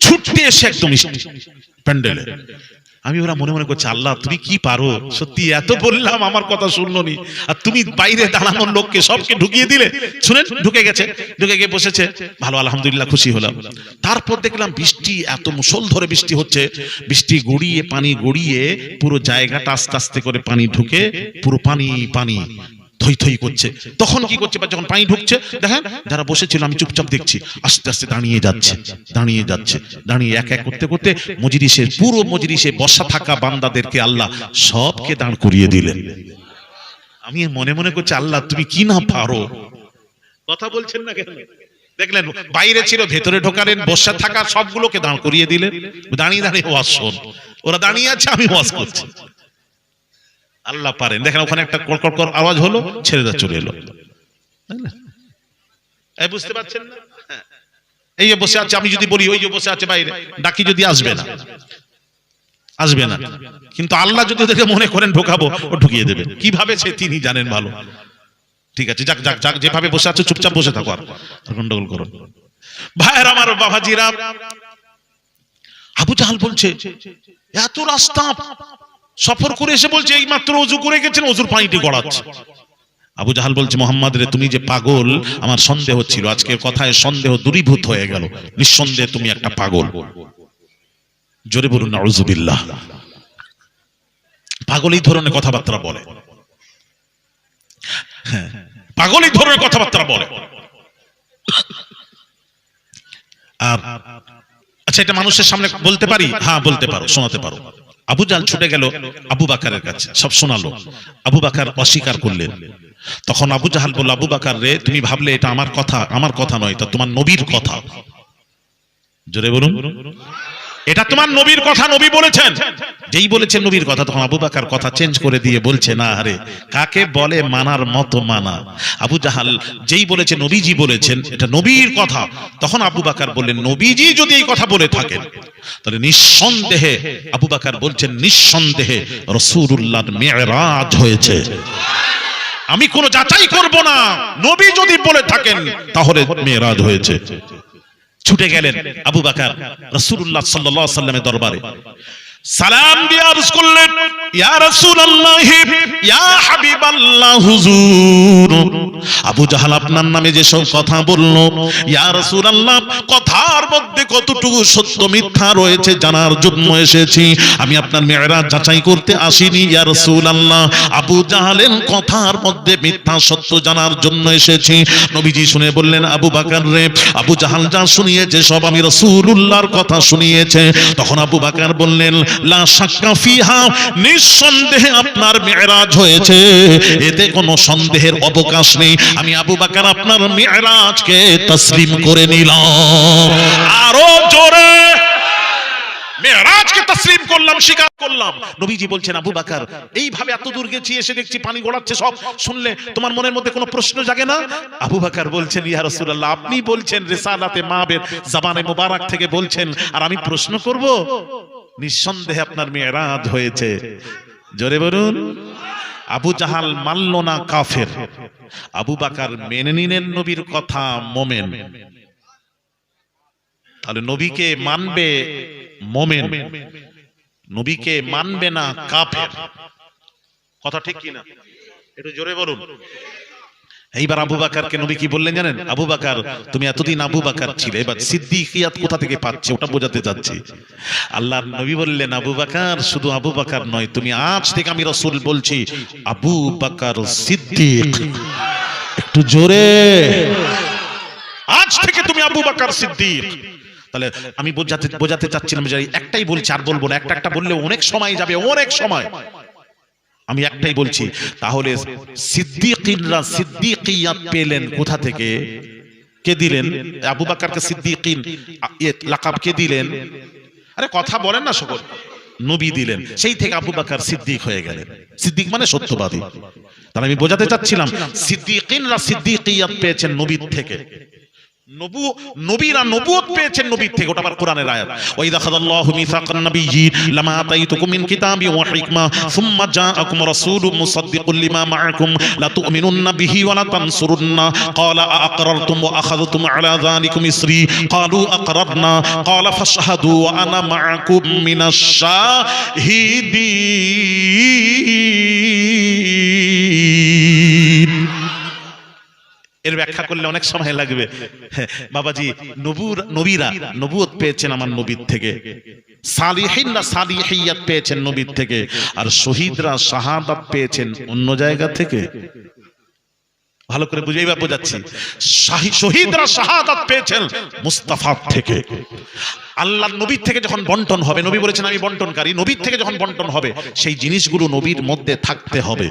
ছুটতে এসে একদম প্যান্ডেলে। আমি ওরা মনে মনে করছি, আল্লাহ তুমি কি পারো, সত্যি এত বললাম আমার কথা শুনলো নি, আর তুমি বাইরে দাঁড়ানোর লোককে সবকে ঢুকিয়ে দিলে। শুনেন, ঢুকে গেছে, ঢুকে গিয়ে বসেছে, ভালো, আলহামদুলিল্লাহ, খুশি হলাম। তারপর দেখলাম বৃষ্টি, এত মুষল ধরে বৃষ্টি হচ্ছে, বৃষ্টি গড়িয়ে, পানি গড়িয়ে পুরো জায়গাটা আস্তে আস্তে করে পানি ঢুকে, পুরো পানি পানি থই থই করছে। তখন কি করছে, বা যখন পানি ঢুকছে, দেখেন যারা বসেছিল, আমি চুপচাপ দেখছি, আস্তে আস্তে দাঁড়িয়ে যাচ্ছে, দাঁড়িয়ে যাচ্ছে, দাঁড়িয়ে এক এক করতে করতে মজলিসের, পুরো মজলিসে বসা থাকা বান্দাদেরকে আল্লাহ সবকে দাঁড় করিয়ে দিলেন। আমি মনে মনে করছি, আল্লাহ তুমি কি না পারো। কথা বলছেন না কেন? দেখলেন বাইরে ছিল, ভেতরে ঢোকালেন, বসা থাকা সবগুলোকে দাঁড় করিয়ে দিলেন। দাঁড়িয়ে দাঁড়িয়ে ওয়াজ শোন, ওরা দাঁড়িয়ে আছে, আমি ওয়াজ করছি। আল্লাহ পারেন। দেখেন ওখানে একটা কড়কড় আওয়াজ হলো, ছেলেরা চলে এলো। বুঝতে পারছেন না? এই যে বসে আছে, আমি যদি বলি ওই যে বসে আছে বাইরে, ডাকি যদি আসবে না, আসবে না। কিন্তু আল্লাহ যদি ওদেরকে মনে করেন ঢোকাবো, ও ঢুকিয়ে দেবে। কিভাবে সে তিনি জানেন ভালো। ঠিক আছে, যাক যাক যাক, যেভাবে বসে আছে চুপচাপ বসে থাকো, আর গন্ডগোল করো। ভাইয়ের আমার, বাবাজিরা, আবু জাহাল বলছে এত রাস্তা সফর করে এসে বলছে এই মাত্র ওযু করে গেছেন, ওযুর পানিটি গড়াচ্ছে। আবু জাহাল বলছে, মোহাম্মদ রে তুমি যে পাগল, আমার সন্দেহ ছিল, আজকের কথায় সন্দেহ দূরীভূত হয়ে গেল, নিঃসন্দেহে তুমি একটা পাগল। জোরে বলুন নাউযুবিল্লাহ। পাগল এই ধরনের কথাবার্তা বলে, হ্যাঁ পাগল এই ধরনের কথাবার্তা বলে। আর আচ্ছা, এটা মানুষের সামনে বলতে পারি? হ্যাঁ বলতে পারো, শোনাতে পারো। আবু জাহাল ছুটে গেল আবু বাকারের কাছে, সব শোনালো। আবু বাকার অস্বীকার করলেন। তখন আবু জাহাল বলল, আবু বাকার রে, তুমি ভাবলে এটা আমার কথা, আমার কথা নয়, এটা তোমার নবীর কথা। জোরে বলুন, এটা তোমার নবীর কথা, নবী বলেছেন। যেই বলেছেন নবীর কথা, তখন আবু বাকার কথা চেঞ্জ করে দিয়ে বলছে, না আরে কাকে বলে মানার মতো মানা। আবু জাহাল যেই বলেছে নবীজি বলেছেন, এটা নবীর কথা, তখন আবু বাকার বললেন, নবীজি যদি এই কথা বলে থাকেন, তাহলে নিঃসন্দেহে, আবু বাকার বলছেন নিঃসন্দেহে রাসূলুল্লাহর মিরাজ হয়েছে। আমি কোনো যাচাই করব না, নবী যদি বলে থাকেন তাহলে মিরাজ হয়েছে। ছুটে গেলেন আবু বাকার রাসূলুল্লাহ সাল্লাল্লাহু আলাইহি ওয়াসাল্লামের দরবারে। সালাম দিয়ে আরজ করলেন, ইয়া রাসূলুল্লাহ, ইয়া হাবিবাল্লাহ, হুজুর আবু জাহাল আপনার নামে যে সব কথা বলল, ইয়া রাসূলুল্লাহ, কথার মধ্যে কতটুকু সত্য মিথ্যা রয়েছে জানার জন্য এসেছি। আমি আপনার মেরাজ যাচাই করতে আসিনি ইয়া রাসূলুল্লাহ, আবু জাহালের কথার মধ্যে মিথ্যা সত্য জানার জন্য এসেছি। নবীজি শুনে বললেন, আবু বকর রে, আবু জাহাল যা শুনিয়েছে সব আমি রাসূলুল্লাহর কথা শুনিয়েছে। তখন আবু বকর বললেন, লা শাক্কা ফিহা, নিঃসন্দেহে আপনার মেরাজ হয়েছে, এতে কোনো সন্দেহের অবকাশ নেই। আমি আবু বকর আপনার মেরাজকে তাসলিম করে নিলাম। আরো জোরে মেরাজকে তাসলিম করলাম, স্বীকার করলাম। নবীজি বলছেন, আবু বকর এইভাবে এত দূর গেছি, এসে দেখছি পানি গড়াচ্ছে, সব শুনলে তোমার মনের মধ্যে কোনো প্রশ্ন জাগে না? আবু বকর বলছেন, ইয়া রাসূলুল্লাহ, আপনি বলছেন রিসালাতে মাবের জবানে মুবারক থেকে বলছেন, আর আমি প্রশ্ন করব? নিঃসন্দেহে আপনার মেরাজ হয়েছে। জোরে বলুন। আবু জাহাল মানল না, কাফের। আবু বকর মেনে নিলেন নবীর কথা, মোমেন। তাহলে নবীকে মানবে মোমেন, নবীকে মানবে না কাফের। কথা ঠিক কিনা? একটু জোরে বলুন। এইবার আবু বকরকে নবী কি বললেন জানেন? আবু বকর, তুমি এতদিন আবু বকর ছিলে, এবার সিদ্দিকিয়াত কোথা থেকে পাচ্ছে ওটা বোঝাতে যাচ্ছি। আল্লাহর নবী বললেন, আবু বকর শুধু আবু বকর নয়, তুমি আজ থেকে আমি রাসূল বলছি আবু বকর সিদ্দিক। একটু জোরে, আজ থেকে তুমি আবু বকর সিদ্দিক। তাহলে আমি বোঝাতে চাচ্ছিলাম যে একটাই বলছি, আর বলবো না। একটা বললে অনেক সময় যাবে, অনেক সময়। আমি একটাই বলছি, তাহলে সিদ্দিকিনরা সিদ্দিকিয়াত পেলেন কোথা থেকে? কে দিলেন? আবু বকরকে সিদ্দিকিন লাকাব কে দিলেন? আরে কথা বলেন না সকল। নবী দিলেন, সেই থেকে আবু বকর সিদ্দিক হয়ে গেলেন। সিদ্দিক মানে সত্যবাদী। তাহলে আমি বোঝাতে চাচ্ছিলাম, সিদ্দিকিনরা সিদ্দিকিয়াত পেয়েছেন নবীর থেকে, নবীরা নবুয়ত পেয়েছেন নবীর থেকে। ওটা আবার কোরআনের আয়াত, ওয়াইদা খাযাল্লাহু মিসাকান নাবিয়্যিন লামা আতাইতুকুম মিন কিতাবি ওয়া হিকমা সুম্মা জাআকুম রাসূলুম মুসাদ্দিকুল লিমা মাআকুম লা তু'মিনুন্না বিহি ওয়া লা তানসুরুন্না ক্বালা আ'আকরারতুম ওয়া আখাযতুম আলা যালিকুম ইসরি ক্বালু আ'করারনা ক্বালা ফাশহাদু ওয়া আনা মাআকুম মিনাশ শাহিদিন। এর ব্যাখ্যা করলে অনেক সময় লাগবে বাবাজি। নবীরা নবুয়ত পেয়েছেন আমার নবীর থেকে, সালিহিনরা সালিহিয়াত পেয়েছেন নবীর থেকে, আর শহীদরা শাহাদাত পেয়েছেন অন্য জায়গা থেকে। ভালো করে বুঝে, এবার বোঝাচ্ছি। শহীদরা শাহাদাত পেয়েছেন মুস্তাফা থেকে। আল্লাহর নবীর থেকে যখন বন্টন হবে, নবী বলেছেন আমি বন্টনকারী, নবীর থেকে যখন বন্টন হবে সেই জিনিসগুলো নবীর মধ্যে থাকতে হবে,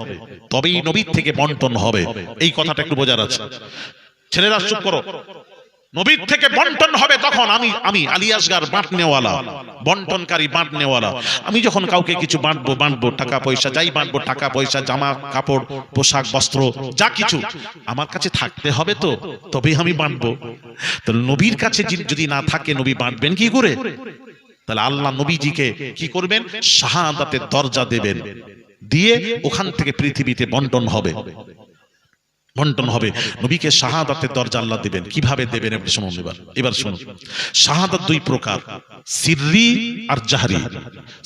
তবেই নবীর থেকে বন্টন হবে। এই কথাটা একটু বোঝার আছে। ছেলেরা চুপ করো। নবীর থেকে বন্টন হবে তখন আমি আলী আসগার বাঁটনেওয়ালা, বন্টনকারী, বাঁটনেওয়ালা। আমি যখন কাউকে কিছু বাঁটবো, টাকা পয়সা যাই বাঁটবো, টাকা পয়সা, জামা কাপড়, পোশাক বস্ত্র যা কিছু আমার কাছে থাকতে হবে, তো তবেই আমি বাঁটবো। তো নবীর কাছে যদি না থাকে নবী বাঁটবেন কি করে? তাহলে আল্লাহ নবীজিকে কি করবেন? শাহাদাতের দরজা দেবেন, দিয়ে ওখান থেকে পৃথিবীতে বন্টন হবে। নবীকে শাহাদাতের দরজা আল্লাহ দিবেন। কিভাবে দেবেন শুনুন। এবার শুনুন। শাহাদাত দুই প্রকার, সিররি আর জাহরি।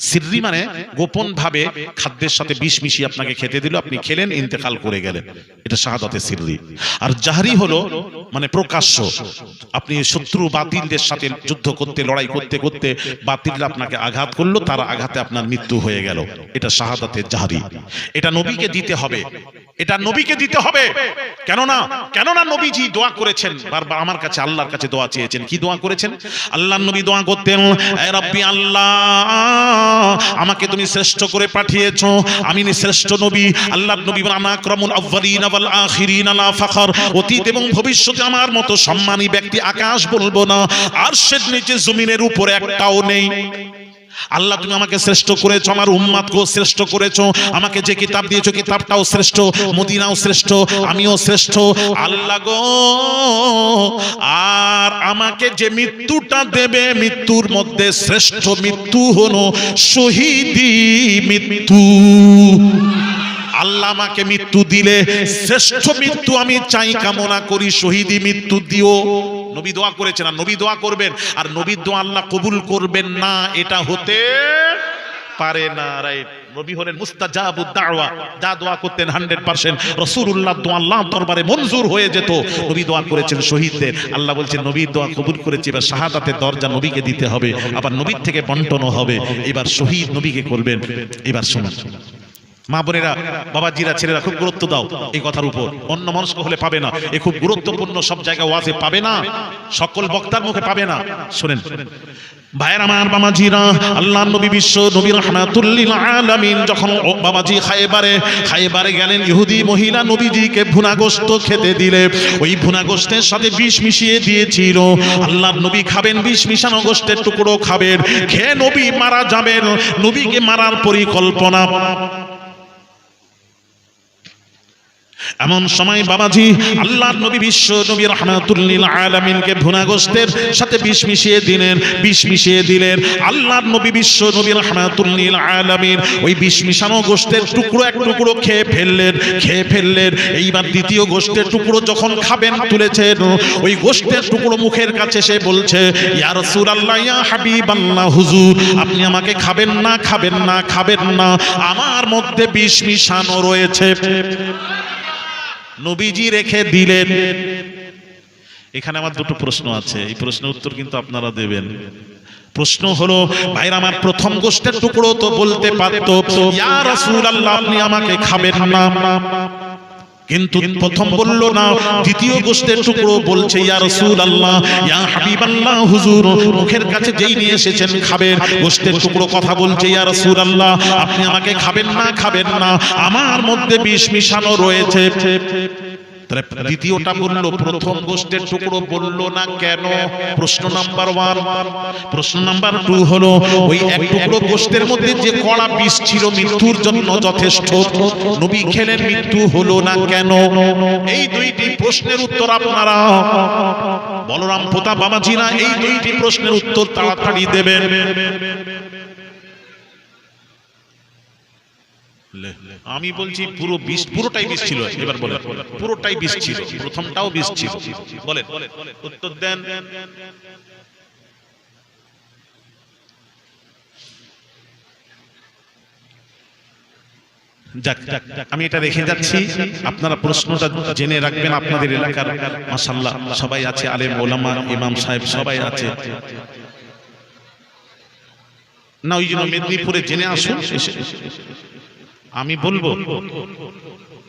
সিররি মানে গোপন ভাবে খাদ্যের সাথে বিষ মিশিয়ে আপনাকে খেতে দিল, আপনি খেলেন, ইন্তেকাল করে গেলেন, এটা শাহাদাতে সিররি। আর জাহরি হলো মানে প্রকাশ্য, আপনি শত্রু বাতিলদের সাথে যুদ্ধ করতে, লড়াই করতে করতে বাতিলরা আপনাকে আঘাত করলো, তার আঘাতে আপনার মৃত্যু হয়ে গেল, এটা শাহাদাতে জাহরি। এটা নবীকে দিতে হবে, এটা নবীকে দিতে হবে। কেননা নবীজি দোয়া করেছেন বারবার, আমার কাছে আল্লাহর কাছে দোয়া চেয়েছেন। কি দোয়া করেছেন? আল্লাহর নবী দোয়া করতেন, হে রব্বি আল্লাহ, আমাকে তুমি শ্রেষ্ঠ করে পাঠিয়েছো, আমি শ্রেষ্ঠ নবী। আল্লাহর নবী আনা আকরামুল আউয়ালিন ওয়াল আখিরিন লা ফখর, অতীত এবং ভবিষ্যতে আমার মতো সম্মানী ব্যক্তি আকাশ বলবো না, আরশের নিচে জমিনের উপরে একটাও নেই। আল্লাহ তুমি আমাকে শ্রেষ্ঠ করেছো, আমার উম্মতকেও শ্রেষ্ঠ করেছো, আমাকে যে কিতাব দিয়েছো কিতাবটাও শ্রেষ্ঠ, মদিনাও শ্রেষ্ঠ, আমিও শ্রেষ্ঠ আল্লাহ গো। আর আমাকে যে মৃত্যুটা দেবে, মৃত্যুর মধ্যে শ্রেষ্ঠ মৃত্যু হলো শহীদি মৃত্যু। আল্লাহ আমাকে মৃত্যু দিলে শ্রেষ্ঠ মৃত্যু আমি চাই, কামনা করি শহীদি মৃত্যু দিও। নবী দোয়া করেছেন, আর নবী দোয়া করবেন, আর নবীর দোয়া আল্লাহ কবুল করবেন না এটা হতে পারে না। রাইট, নবী হলেন মুস্তাজাবুদ দাওয়া, যা দোয়া করতেন 100% রাসূলুল্লাহ দোয়া আল্লাহর দরবারে মঞ্জুর হয়ে যেত। নবী দোয়া করেছেন শহীদদের, আল্লাহ বলছেন নবীর দোয়া কবুল করেছে, এবার শাহাদাতের দরজা নবীকে দিতে হবে, আবার নবীর থেকে বন্টনও হবে, এবার শহীদ নবীকে করবেন। এবার শুনুন মা বোনেরা, বাবাজিরা, ছেলেরা, খুব গুরুত্ব দাও এই কথার উপর। অন্য মনস্ক হলে পাবে না, এ খুব গুরুত্বপূর্ণ, সব জায়গায় ওয়াজে পাবে না, সকল বক্তার মুখে পাবে না। শুনেন ভাইয়ের আমার, বাবাজিরা, আল্লাহ নবী বিশ্ব নবী রাহমাতুল লিল আলামিন যখন বাবাজি খায়বারে গেলেন, ইহুদি মহিলা নবীজিকে ভুনা গোশত খেতে দিলে ওই ভুনা গোশতের সাথে বিষ মিশিয়ে দিয়েছিল। আল্লাহর নবী খাবেন, বিষ মিশানো গোশতের টুকরো খাবেন, খেয়ে নবী মারা যাবেন, নবীকে মারার পরিকল্পনা। এমন সময় বাবাজি আল্লাহর নবী বিশ্ব নবী রাহমাতুল লিল আলামিনকে ভুনা গোশতের সাথে বিষ মিশিয়ে দিলেন। আল্লাহর নবী বিশ্ব নবী রাহমাতুল লিল আলামিন ওই বিষ মিশানো গোশতের টুকরো এক টুকরো খেয়ে ফেললেন। এইবার দ্বিতীয় গোশতের টুকরো যখন খাবেন তুলেছেন, ওই গোশতের টুকরো মুখের কাছে সে বলছে, ইয়া রাসূলুল্লাহ, ইয়া হাবিবাল্লাহ, হুজুর আপনি আমাকে খাবেন না, আমার মধ্যে বিষ মিশানো রয়েছে। নবীজি রেখে দিলেন। এখানে আমার দুটো প্রশ্ন আছে, এই প্রশ্নের উত্তর কিন্তু আপনারা দেবেন। প্রশ্ন হলো, ভাইরা আমার, প্রথম গোশতের টুকরো তো বলতে পারতো ইয়া রাসূলুল্লাহ আপনি আমাকে খাবেন না, কিন্তু প্রথম বলল না। দ্বিতীয় গোশতের টুকরো বলছে ইয়া রাসূলুল্লাহ, ইয়া হাবিবাল্লাহ, হুজুর মুখের কাছে যেই নিয়ে এসেছেন খাবেন, গোশতের টুকরো কথা বলছে ইয়া রাসূলুল্লাহ আপনি আমাকে খাবেন না, আমার মধ্যে বিষ মিশানো রয়েছে। দ্বিতীয়টা বলল, প্রথম গোশতের টুকরো বলল না কেন? প্রশ্ন নাম্বার 1। প্রশ্ন নাম্বার 2 হলো, ওই এক টুকরো গোশতের মধ্যে যে কড়া বিষ ছিল মৃত্যুর জন্য যথেষ্ট, নবী খেলেন, মৃত্যু হলো না কেন? এই দুইটি প্রশ্নের উত্তর আপনারা বলরাম প্রতাপ বাবাজিরা এই দুইটি প্রশ্নের উত্তর তাড়াতাড়ি দেবেন। আমি বলছি পুরোটাই বিষ ছিল। এবার বলেন, পুরোটাই বিষ ছিল, প্রথমটাও বিষ ছিল? বলেন, উত্তর দেন। আমি এটা রেখে যাচ্ছি, আপনারা প্রশ্নটা জেনে রাখবেন। আপনাদের এলাকার মাশাআল্লাহ সবাই আছে, আলেম ওলামা ইমাম সাহেব সবাই আছে না, ওই জন্য মেদিনীপুরে জেনে আসুন। আমি বলবো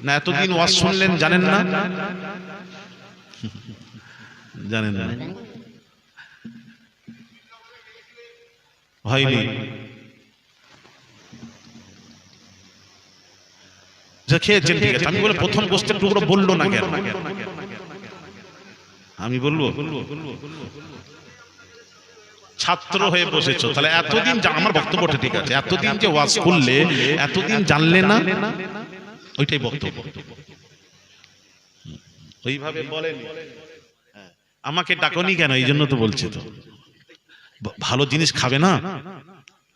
না, এতদিন ওয়াজ শুনলেন, জানেন না হয়নি? খেয়েছেন, ঠিক আছে। আমি বলে প্রথম গোশতের টুকরো বললো না কেন? আমি বলবো ছাত্র হয়ে বসেছো, তাহলে এতদিন আমার বক্তব্যটা ঠিক আছে, এতদিন যে ওয়াজ করলে এতদিন জানলে না, ওইটাই বক্তব্য। ওইভাবে বলেন আমাকে ডাকনি কেন? এই জন্য তো বলছে, তো ভালো জিনিস খাবে না।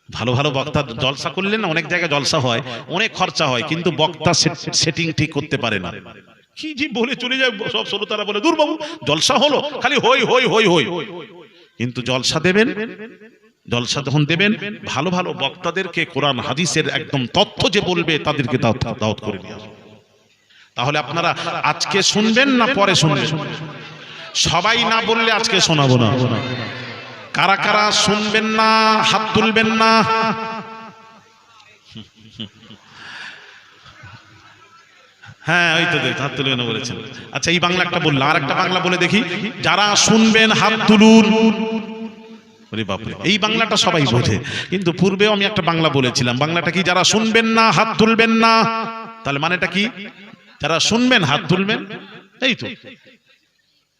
ভালো ভালো বক্তা জলসা করলে না, অনেক জায়গায় জলসা হয়, অনেক খরচা হয়, কিন্তু বক্তা সেটিং ঠিক করতে পারে না। কি যে বলে চলে যায়, সব শ্রোতারা বলে দূর বাবু জলসা হলো, খালি হই হই হই হই। কিন্তু জলসা দেবেন, জলসা যখন দেবেন, ভালো ভালো বক্তাদেরকে কোরআন হাদিসের একদম তথ্য যে বলবে তাদেরকে দাওয়াত করে নিয়ে আসুন। তাহলে আপনারা আজকে শুনবেন না পরে শুনবেন? সবাই না বললে আজকে শোনাবো না। কারা কারা শুনবেন না হাত তুলবেন না? হ্যাঁ, ওই তো হাত তুলবেন না বলেছেন। আচ্ছা, এই বাংলা একটা বললাম, আর একটা বাংলা বলে দেখি। যারা শুনবেন হাত তুলুন। এই বাংলাটা সবাই বোঝে, কিন্তু পূর্বেও আমি একটা বাংলা বলেছিলাম। বাংলাটা কি? যারা শুনবেন না হাত তুলবেন না। তাহলে মানেটা কি? যারা শুনবেন হাত তুলবেন, এই তো।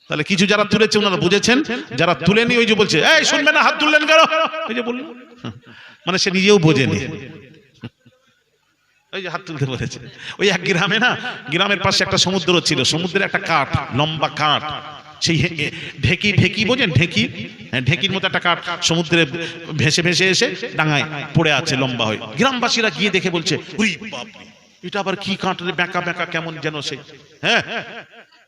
তাহলে কিছু যারা তুলেছে ওনারা বুঝেছেন, যারা তুলেনি ওই যে বলছে এই শুনবেন না হাত তুললেন কেন, ওই যে বললেন, মানে সে নিজেও বোঝেনি, ওই যে হাত তুলতে বলেছে। ওই এক গ্রামে না, গ্রামের পাশে একটা সমুদ্র ছিল, সমুদ্রের একটা কাঠ, লম্বা কাঠ, সেই ঢেকি বোঝেন? ঢেকির মতো একটা কাঠ সমুদ্রে ভেসে ভেসে এসে ডাঙায় পড়ে আছে লম্বা হয়ে। গ্রামবাসীরা গিয়ে দেখে বলছে, এটা আবার কি কাঠ রে, বেঁকা বেঁকা কেমন যেন সে। হ্যাঁ,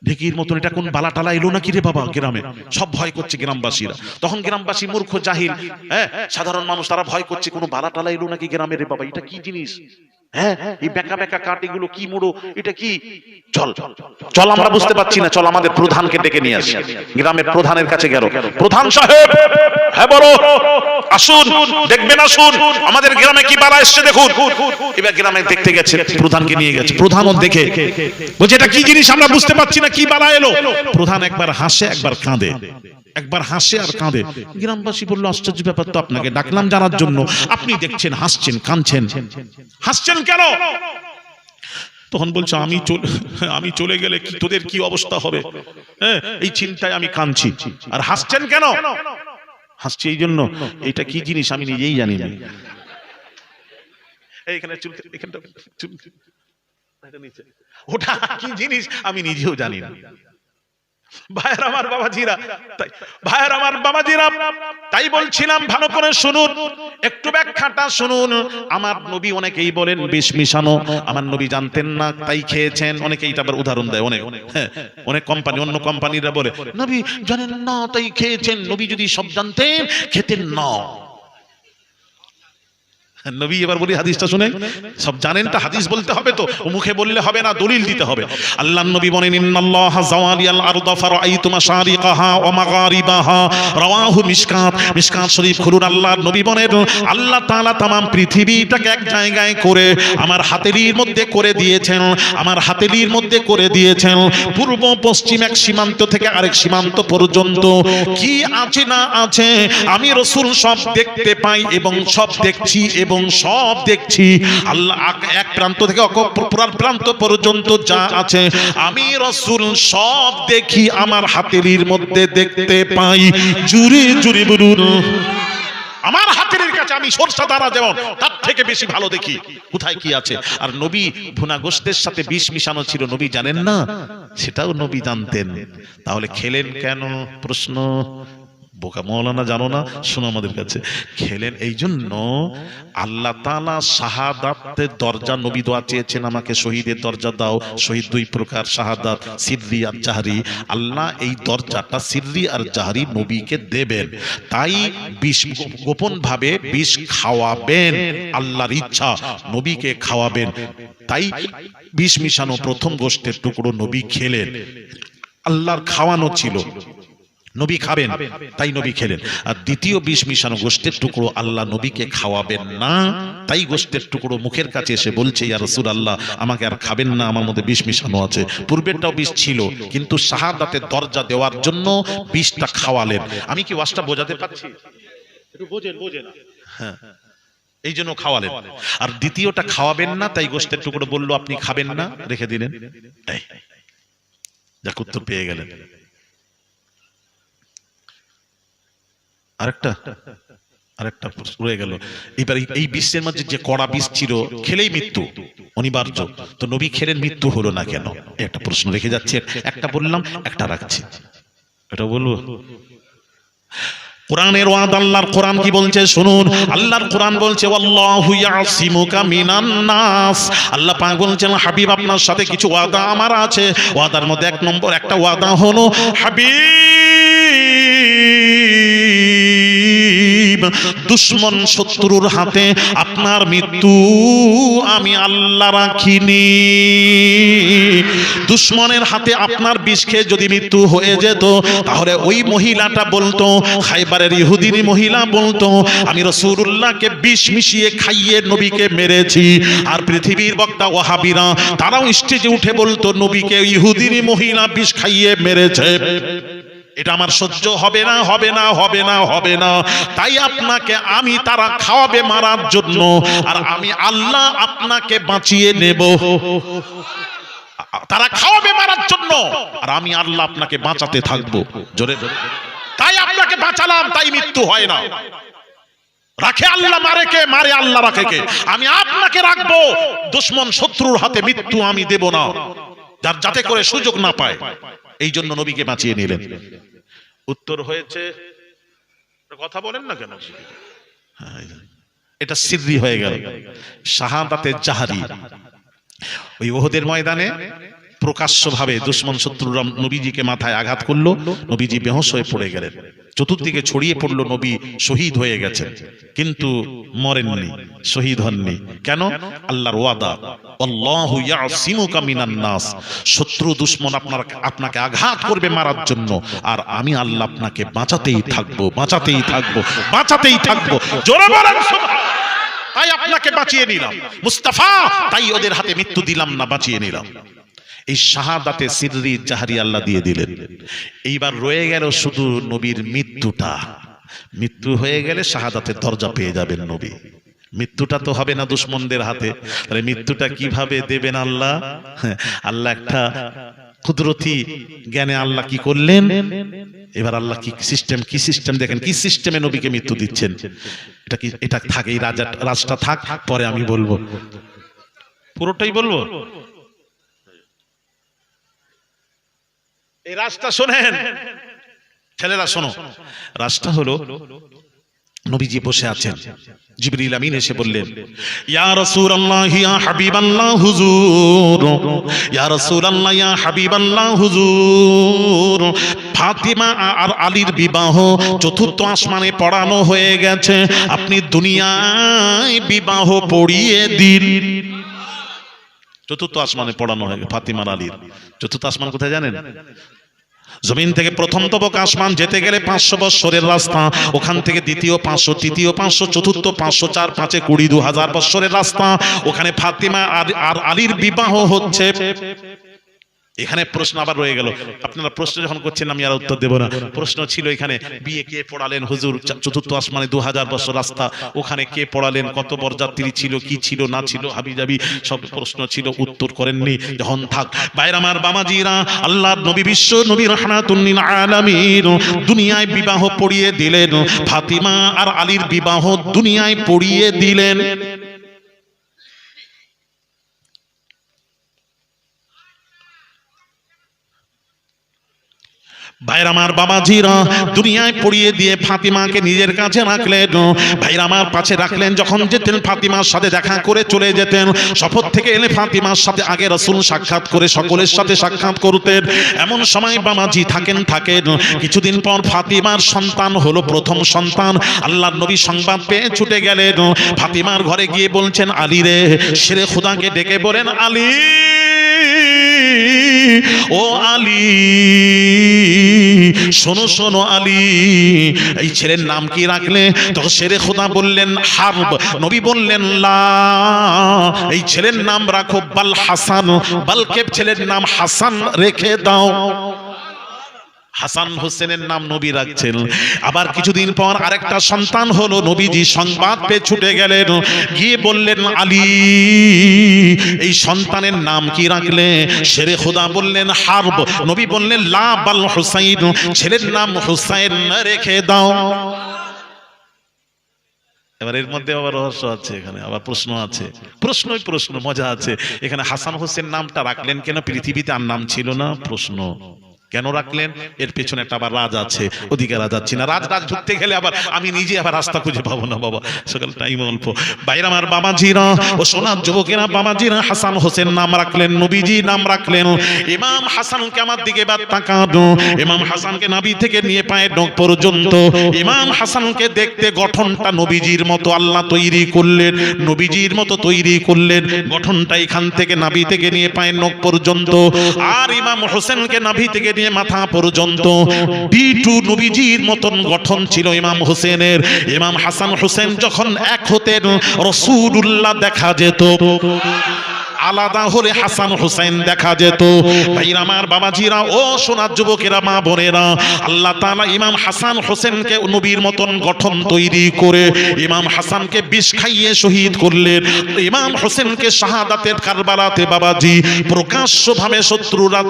ঢেকির মতন এটা কোন বালা টালা এলো নাকি রে বাবা গ্রামে, সব ভয় করছে গ্রামবাসীরা। তখন গ্রামবাসী মূর্খ জাহিল, হ্যাঁ সাধারণ মানুষ তারা ভয় করছে কোন বালা টালা এলো নাকি গ্রামে রে বাবা, এটা কি জিনিস, হ্যাঁ এই বেঁকা বেঁকা কাঠ এগুলো কি মুড়ো, এটা কি, চল চল আমরা বুঝতে পারছি না, চল আমাদের প্রধানকে ডেকে নিয়ে আসি। গ্রামের প্রধানের কাছে গেল, প্রধান সাহেব, হ্যাঁ বড় আসুন, দেখবেন আসুন আমাদের গ্রামে কি বালা এসছে দেখুন। এবার গ্রামে দেখতে গেছে, প্রধানকে নিয়ে গেছে, প্রধানও দেখে বলছে এটা কি জিনিস আমরা বুঝতে পারছি না, কি বালা এলো। প্রধান একবার হাসে একবার কাঁদে, একবার হাসে আর কাঁদে। গ্রামবাসী বললো আশ্চর্য ব্যাপার, তো আপনাকে ডাকলাম জানার জন্য, আপনি দেখছেন হাসছেন কাঁদছেন, হাসছেন কেন? তখন বলছে আমি চলে গেলে তোদের কি অবস্থা হবে, হ্যাঁ এই চিন্তায় আমি কাঁদছি। আর হাসছেন কেন? হাসছি এই জন্য, এটা কি জিনিস আমি নিজেই জানি না। এইখানে চুল, এখানটা চুল, ওটা কি জিনিস আমি নিজেও জানি না। ভাইয়ের আমার বাবাজিরা, ভাইয়ের আমার বাবাজিরা, তাই বলছিলাম ভালো করে শুনুন, একটু ব্যাখ্যাটা শুনুন। আমার নবী অনেকেই বলেন বিষ মিশানো, আমার নবী জানতেন না তাই খেয়েছেন, অনেকেই এটা আবার উদাহরণ দেয়, অনেক কোম্পানি, অন্য কোম্পানিরা বলে নবী জানেন না তাই খেয়েছেন, নবী যদি সব জানতেন খেতেন না। নবী, এবার বলি হাদিসটা শুনে, সব জানেন তা হাদিস বলতে হবে তো, মুখে বললে হবে না, দলিল দিতে হবে। আল্লাহর নবী বলেন ইন্নাল্লাহা যাওয়ালিয়াল আরদা ফারাআইতু মাশারিকাহা ওয়া মাগারিবাহা, রাওয়াহু মিশকাত। মিশকাত শরীফ খুলুন। আল্লাহর নবী বলেন আল্লাহ তাআলা तमाम পৃথিবীটাকে এক জায়গায় করে আমার হাতেলির মধ্যে করে দিয়েছেন, আমার হাতেলির মধ্যে করে দিয়েছেন। পূর্ব পশ্চিম এক সীমান্ত থেকে আরেক সীমান্ত পর্যন্ত কি আছে না আছে আমি রাসূল সব দেখতে পাই এবং সব দেখছি এবং সব দেখছি। আল্লাহ এক প্রান্ত থেকে অপর প্রান্ত পর্যন্ত যা আছে আমি রাসূল সব দেখি, আমার হাতেলির মধ্যে দেখতে পাই। জুরি জুরি বলুন, আমার হাতের কাছে আমি সরষা দ্বারা যেমন তার থেকে বেশি ভালো দেখি কোথায় কি আছে। আর নবী ভুনা গোশতের সাথে বিষ মিশানো ছিল, নবী জানেন না, সেটাও নবী জানতেন, তাহলে খেলেন কেন? প্রশ্ন। বোকা মৌলানা জানো না, শোনো আমাদের কাছে। খেলেন এই জন্য আল্লাহ তাআলা শাহাদাতের দরজা, নবী দোয়া চেয়েছেন আমাকে শহীদের দরজা দাও। শহীদ দুই প্রকার, শাহাদাত সিররি আর জাহরি। আল্লাহ এই দরজাটা সিররি আর জাহরি নবীকে দেবেন, তাই বিষ গোপন ভাবে বিষ খাওয়াবেন, আল্লাহর ইচ্ছা নবীকে খাওয়াবেন। তাই বিষ মিশানো প্রথম গোশতের টুকরো নবী খেলেন, আল্লাহর খাওয়ানো ছিল, নবী খাবেন তাই নবী খেলেন। আর দ্বিতীয় বিষ মিশানো গোশতের টুকরো আল্লাহ নবীকে খাওয়াবেন না, তাই গোশতের টুকরো মুখের কাছে এসে বলছে ইয়া রাসূলুল্লাহ আমাকে আর খাবেন না, আমার মধ্যে বিষ মিশানো আছে। পূর্বেরটাও বিষ ছিল, কিন্তু শাহাদাতের দরজা দেওয়ার জন্য বিষটা খাওয়ালেন। আমি কি ওয়াজটা বোঝাতে পারছি? একটু বোঝেন। হ্যাঁ, এই জন্য খাওয়ালেন। আর দ্বিতীয়টা খাওয়াবেন না, তাই গোশতের টুকরো বললো আপনি খাবেন না, রেখে দিলেন। যাক, উত্তর পেয়ে গেলেন। আরেকটা রয়ে গেল। এবার এই বিশ্বের মধ্যে যে কড়া বিষ ছিল, খেলেই মৃত্যু অনিবার্য, তো নবী খেলেন, মৃত্যু হলো না কেন? একটা প্রশ্ন রেখে যাচ্ছে। একটা বললাম, একটা রাখছি, এটা বলবো। কোরআনের ওয়াদ, আল্লাহর কোরআন কি বলছে শুনুন। আল্লাহর কোরআন বলছে ওয়াল্লাহু ইয়াসিমুকা মিনান নাস। আল্লাহ পাক বলছেন হাবিব আপনার সাথে কিছু ওয়াদা আমার আছে। ওয়াদার মধ্যে এক নম্বর একটা ওয়াদা হলো হাবিব, দুশমন শত্রুর হাতে আপনার মৃত্যু আমি আল্লাহ রাখিনি। দুশমনের হাতে আপনার বিষ খেয়ে যদি মৃত্যু হয়ে যেত, তাহলে ওই মহিলাটা বলতো, খাইবারের ইহুদিনী মহিলা বলতো আমি রাসূলুল্লাহকে বিষ মিশিয়ে খাইয়ে নবীকে মেরেছি। আর পৃথিবীর বক্তা ওয়াহাবিরা তারাও স্টেজে উঠে বলতো নবীকে ইহুদিনী মহিলা বিষ খাইয়ে মেরেছে। এটা আমার সহ্য হবে না, হবে না, হবে না, হবে না। তাই আপনাকে আমি তারা খাওয়াবে মারার জন্য, আর আমি আল্লাহ আপনাকে বাঁচিয়ে নেব। তারা খাওয়াবে মারার জন্য, আর আমি আল্লাহ আপনাকে বাঁচাতে থাকবো। জোরে জোরে। তাই আপনাকে বাঁচালাম, তাই মৃত্যু হয় না। রাখে আল্লাহ, মারে কে? মারে আল্লাহ, রাখে কে? আমি আপনাকে রাখবো। দুশমন শত্রুর হাতে মৃত্যু আমি দেব না, যাতে করে সুযোগ না পায়। এই জন্য নবীকে বাঁচিয়ে নিলেন। উত্তর হয়েছে? কথা বলেন না কেন? এটা সিররি হয়ে গেল, শাহাদাতে জাহরি। ওই উহুদের ময়দানে প্রকাশ্যভাবে দুশমন শত্রুরা নবীজিকে মাথায় আঘাত করলো, নবীজি বেহুশ হয়ে পড়ে গেলেন। চতুর্দিকে ছড়িয়ে পড়লো নবী শহীদ হয়ে গেছেন, কিন্তু মরেননি, শহীদ হননি। কেন? আল্লাহর ওয়াদা, আল্লাহু ইয়াসিমুকা মিনান নাস, শত্রু দুশমন আপনাকে আঘাত করবে মারার জন্য, আর আমি আল্লাহ আপনাকে বাঁচাতেই থাকবো, বাঁচাতেই থাকবো, বাঁচাতেই থাকবো। জোরে বলেন সুবহানাল্লাহ। তাই আপনাকে বাঁচিয়ে নিলাম মুস্তাফা, তাই ওদের হাতে মৃত্যু দিলাম না, বাঁচিয়ে নিলাম। এই শাহাদাতে সিররি জাহরি আল্লাহ দিয়ে দিলেন। এইবার রয়ে গেল শুধু নবীর মৃত্যুটা। মৃত্যু হয়ে গেলে শাহাদাতের দরজা পেয়ে যাবেন নবী। মৃত্যুটা তো হবে না দুশমনদের হাতে, তাহলে মৃত্যুটা কিভাবে দেবেন আল্লাহ? আল্লাহ একটা কুদরতি জ্ঞানে আল্লাহ কি করলেন, এবার আল্লাহ কি সিস্টেম দেখেন, কি সিস্টেমে নবীকে মৃত্যু দিচ্ছেন। এটা থাক, এই রাজটা থাক, পরে আমি বলবো, পুরোটাই বলবো। এই রাজটা শোনেন ছেলেরা, শোনো। রাজটা হলো, নবীজি বসে আছেন, জিবরিল আমিন এসে বললেন, ইয়া রাসূলুল্লাহ ইয়া হাবিবাল্লাহ হুজুর, ইয়া রাসূলুল্লাহ ইয়া হাবিবাল্লাহ হুজুর, ফাতিমা আর আলীর বিবাহ চতুর্থ আসমানে পড়ানো হয়ে গেছে, আপনি দুনিয়ায় বিবাহ পড়িয়ে দিন। চতুর্থ আসমানে পড়ানো হয়ে গেছে ফাতিমা আর আলীর। চতুর্থ আসমান কোথায় জানেন? জমিন থেকে প্রথম তবক আসমান যেতে গেলে 500 বৎসরের রাস্তা, ওখান থেকে দ্বিতীয় 500, তৃতীয় 500, চতুর্থ 500, 4 5 20, 2000 বৎসরের রাস্তা। ওখানে ফাতিমা আর আলীর বিবাহ হচ্ছে। এখানে প্রশ্ন আবার রয়ে গেল, আপনারা প্রশ্ন যখন করছেন আমি আর উত্তর দেব না। প্রশ্ন ছিল এখানে বিয়ে কে পড়ালেন হুজুর? চতুর্থ আসমানে 2000 বছর রাস্তা, ওখানে কে পড়ালেন? কত বরযাত্রী ছিল, কি ছিল না ছিল, হাবিজাবি সব প্রশ্ন ছিল, উত্তর করেননি। যখন থাক ভাইরা আমার বাবাজিরা, আল্লাহর নবী বিশ্ব নবী রাহমাতুল লিল আলামিন দুনিয়ায় বিবাহ পড়িয়ে দিলেন, ফাতিমা আর আলীর বিবাহ দুনিয়ায় পড়িয়ে দিলেন। ভাইরা আমার বাবাজিরা, দুনিয়ায় পড়িয়ে দিয়ে ফাতিমাকে নিজের কাছে রাখলেন। ভাইরা আমার পাশে রাখলেন, যখন যেতেন ফাতিমার সাথে দেখা করে চলে যেতেন। শপথ থেকে এলে ফাতিমার সাথে আগে রাসূল সাক্ষাৎ করে সকলের সাথে সাক্ষাৎ করতেন। এমন সময় বাবাজি থাকেন কিছুদিন পর ফাতিমার সন্তান হলো, প্রথম সন্তান। আল্লাহর নবী সংবাদ পেয়ে ছুটে গেলেন, ফাতিমার ঘরে গিয়ে বলছেন, আলী রে, শেরে খুদাকে ডেকে বলেন, আলী ও আলী, শোনো শোনো আলী, এই ছেলের নাম কি রাখলে? তখন শেরে খোদা বললেন হারব। নবী বললেন লা, এই ছেলের নাম রাখো বাল হাসান, বালকে ছেলের নাম হাসান রেখে দাও। হাসান হোসেনের নাম নবী রাখছেন। আবার কিছুদিন পর আরেকটা সন্তান হলো, নবীজি সংবাদ পেয়ে ছুটে গেলেন, গিয়ে বললেন, আলী এই সন্তানের নাম কি রাখলে? শেরে খোদা বললেন হারব। নবী বললেন লা বাল হুসাইন, ছেলের নাম হুসাইন রেখে দাও। এবার এর মধ্যে আবার রহস্য আছে, এখানে আবার প্রশ্ন আছে, প্রশ্নই প্রশ্ন, মজা আছে। এখানে হাসান হোসেন নামটা রাখলেন কেন? পৃথিবীতে আর নাম ছিল না, প্রশ্ন কেন রাখলেন? এর পেছনে একটা আবার রাজ আছে, ওদিকে রাজ যাচ্ছি না। রাজ ঢুকতে গেলে আবার আমি নিজে আবার রাস্তা খুঁজে পাবো না বাবা, সকাল টাইম অল্প। বাইরে আমার বাবাজিরা ও সোনার যুবকেরা, বাবাজিরা, হাসান হোসেন নাম রাখলেন, নবীজি নাম রাখলেন। ইমাম হাসানকে আমার দিকে বাদ তাকানো, ইমাম হাসানকে নাভি থেকে নিয়ে পায়ের নখ পর্যন্ত, ইমাম হাসানকে দেখতে গঠনটা নবীজির মতো আল্লাহ তৈরি করলেন, নবীজির মতো তৈরি করলেন গঠনটা, এখান থেকে নাভি থেকে নিয়ে পায়ের নখ পর্যন্ত। আর ইমাম হোসেনকে নাভি থেকে নিয়ে মাথা পর্যন্ত বিটু নবীজির মতন গঠন ছিল ইমাম হোসেনের। ইমাম হাসান হোসেন যখন এক হতেন, রাসূলুল্লাহ দেখা যেত, আলাদা হলে হাসান হোসেন দেখা যেত। ভাইরা আমার বাবাজিরা ও সোনার যুবকেরা, মা বোনেরা, আল্লাহ তাআলা ইমাম হাসান হোসেনকে নবীর মতন গঠন তৈরি করে ইমাম হাসানকে বিষ খাইয়ে শহীদ করলেন। ইমাম হোসেনকে শাহাদাতের কারবালাতে বাবাজি প্রকাশ্যভাবে শত্রুরা